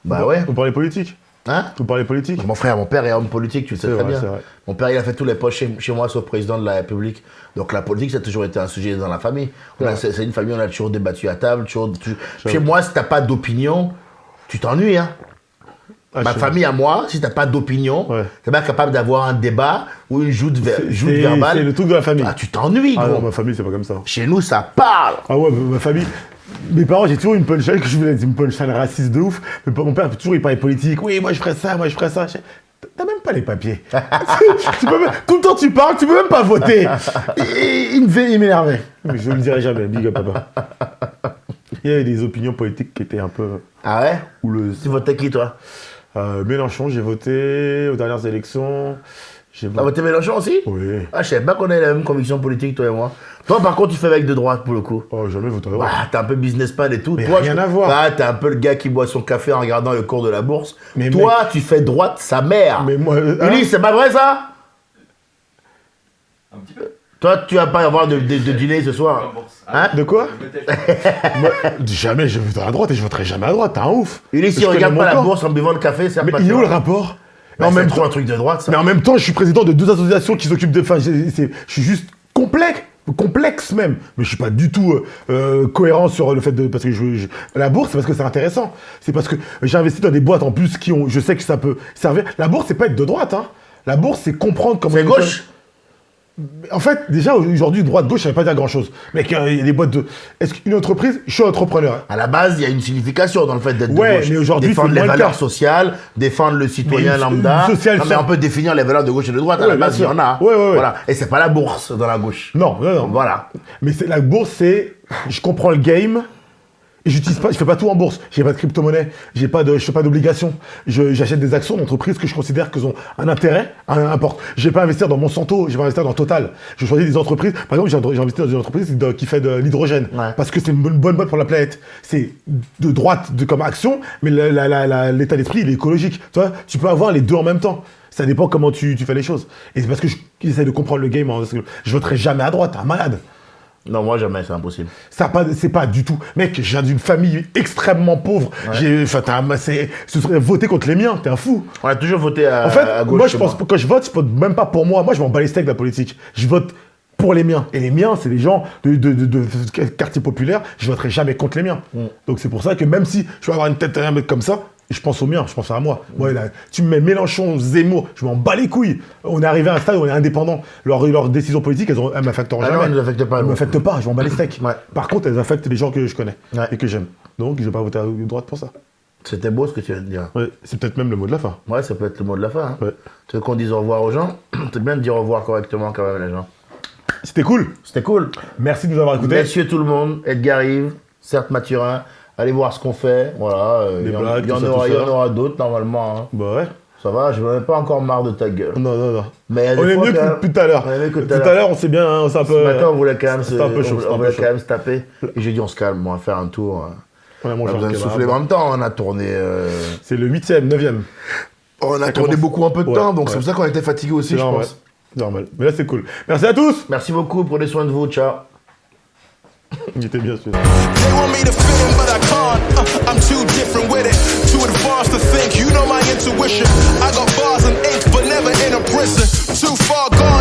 Bah ouais. Vous parlez politique? Hein? Vous parlez politique? Mon frère, mon père est homme politique, tu le sais C'est très vrai, bien. c'est vrai. Mon père, il a fait tous les postes chez moi, sauf président de la République. Donc la politique, ça a toujours été un sujet dans la famille. Ouais. C'est une famille, on a toujours débattu à table. Chez moi, si t'as pas d'opinion, tu t'ennuies. Hein. Ah, Ma je- famille à moi, si t'as pas d'opinion, Ouais. t'es pas capable d'avoir un débat ou une joute C'est verbale. le truc de la famille. Ah, tu t'ennuies, Ah gros. non, ma famille, c'est pas comme ça. Chez nous, ça parle. Ah ouais, ma famille. Mes parents, j'ai toujours une punchline que je voulais une punchline raciste de ouf. Mais mon père, toujours, il parlait politique. Oui, moi, je ferais ça, moi, je ferais ça. T'as même pas les papiers. Tu peux même- tout le temps, tu parles, tu peux même pas voter. Il m'énervait. Mais je ne le dirai jamais, big up, papa. Il y avait des opinions politiques qui étaient un peu Ah ouais? houleuses. Tu votais qui, toi? Mélenchon, j'ai voté aux dernières élections. J'ai T'as voté Mélenchon aussi? Oui. Ah, je savais pas qu'on ait la même conviction politique, toi et moi. Toi, par contre, tu fais avec de droite, pour le coup. Oh, jamais voté à droite. Bah, t'es un peu businessman et tout. Mais Toi, rien à voir. Ah, t'es un peu le gars qui boit son café en regardant le cours de la bourse. Mais Toi, tu fais droite sa mère. Mais moi. hein Ulysse, c'est pas vrai ça? Un petit peu. Toi, tu vas pas avoir de dîner ce soir. Hein? De quoi Peut-être. Moi, jamais je voterai à droite et je voterai jamais à droite, t'es un ouf. Ulysse, Je il regarde connais pas mon la camp. bourse en buvant le café, c'est Mais pas il est où sûr. le rapport Bah, en c'est même trop temps, un truc de droite, ça. mais en même temps, je suis président de 2 associations qui s'occupent de. Enfin, je suis juste complexe même. Mais je suis pas du tout cohérent sur le fait de. Parce que la bourse, c'est parce que c'est intéressant. C'est parce que j'ai investi dans des boîtes en plus qui ont. Je sais que ça peut servir. La bourse, c'est pas être de droite, hein. La bourse, c'est comprendre comment. C'est gauche. En fait, déjà, aujourd'hui, droite-gauche, ça ne veut pas dire grand-chose. Mec, il y a des boîtes de... Est-ce qu'une entreprise... Je suis entrepreneur. À la base, il y a une signification dans le fait d'être Ouais, de gauche. mais aujourd'hui, défendre c'est les moins le valeurs cas. sociales, défendre le citoyen Mais lambda. social, Non, mais ça- on peut définir les valeurs de gauche et de droite. À Ouais, la bien base, il y sûr. en a. Ouais. Voilà. Et c'est pas la bourse dans la gauche. Non. Voilà. Mais la bourse, c'est... Je comprends le game J'utilise pas, je fais pas tout en bourse. J'ai pas de crypto-monnaie, je fais pas d'obligations. J'achète des actions d'entreprises que je considère qu'elles ont un intérêt important. Je vais pas investir dans Monsanto, je vais investir dans Total. Je choisis des entreprises. Par exemple, j'ai investi dans une entreprise qui fait de l'hydrogène. Ouais. Parce que c'est une bonne boîte pour la planète. C'est de droite comme action, mais l'état d'esprit, il est écologique. Tu vois, tu peux avoir les deux en même temps. Ça dépend comment tu fais les choses. Et c'est parce que j'essaie de comprendre le game. Je voterai jamais à droite, un malade. Non, moi jamais, c'est impossible. C'est pas du tout. Mec, je viens d'une famille extrêmement pauvre. Ouais. Ce serait voter contre les miens, t'es un fou. On a toujours voté à, En fait, à gauche. moi je pense, quand je vote même pas pour moi. Moi je m'en bats les steaks de la politique. Je vote pour les miens. Et les miens, c'est les gens de quartier populaire. Je voterai jamais contre les miens. Donc c'est pour ça que même si je vais avoir une tête à un mec comme ça, je pense aux miens, je pense à moi. Moi, là, tu me mets Mélenchon, Zemmour, je m'en bats les couilles. On est arrivé à un stade où on est indépendant. Leurs décisions politiques, elles m'affecteront jamais. Non, elles ne nous affectent pas. Elles m'affectent pas, je m'en bats les steaks. Ouais. Par contre, elles affectent les gens que je connais Ouais. et que j'aime. Donc, je vais pas voter à droite pour ça. C'était beau ce que tu viens de dire. Ouais, c'est peut-être même le mot de la fin. Ouais, ça peut être le mot de la fin. Hein. Ouais. Tu veux qu'on dise au revoir aux gens? C'est bien de dire au revoir correctement quand même, les gens. C'était cool. C'était cool. Merci de nous avoir écoutés. Messieurs tout le monde, Edgar Yves, certes Mathurin, allez voir ce qu'on fait. Voilà, Des il y en blagues, tout ça, aura, tout il y en ça. aura d'autres normalement. Hein. Bah ouais. Ça va, je n'en ai pas encore marre de ta gueule. Non. Mais il y a des On est fois mieux quand même- que depuis tout à l'heure. On est mieux que Tout à l'heure, on s'est bien, on s'est un peu. Ce matin, on voulait quand même c'était un peu chaud, c'était un on peu voulait chaud. quand même se taper. Et j'ai dit, on se calme, on va faire un tour. On a On mangé a besoin un de kebab. souffler. Mais en même temps, on a tourné. C'est le 8e, 9e. On a Ça tourné commence. beaucoup un peu de Ouais, temps, donc ouais. c'est pour ça qu'on était fatigué aussi, C'est je normal. pense. Normal. Mais là, c'est cool. Merci à tous. Merci beaucoup, prenez soin de vous, ciao. Il était bien sûr. They want me to fit in, but I can't. I'm too different with it. Too advanced to think. You know my intuition. I got bars and ink, but never in a prison. Too far gone.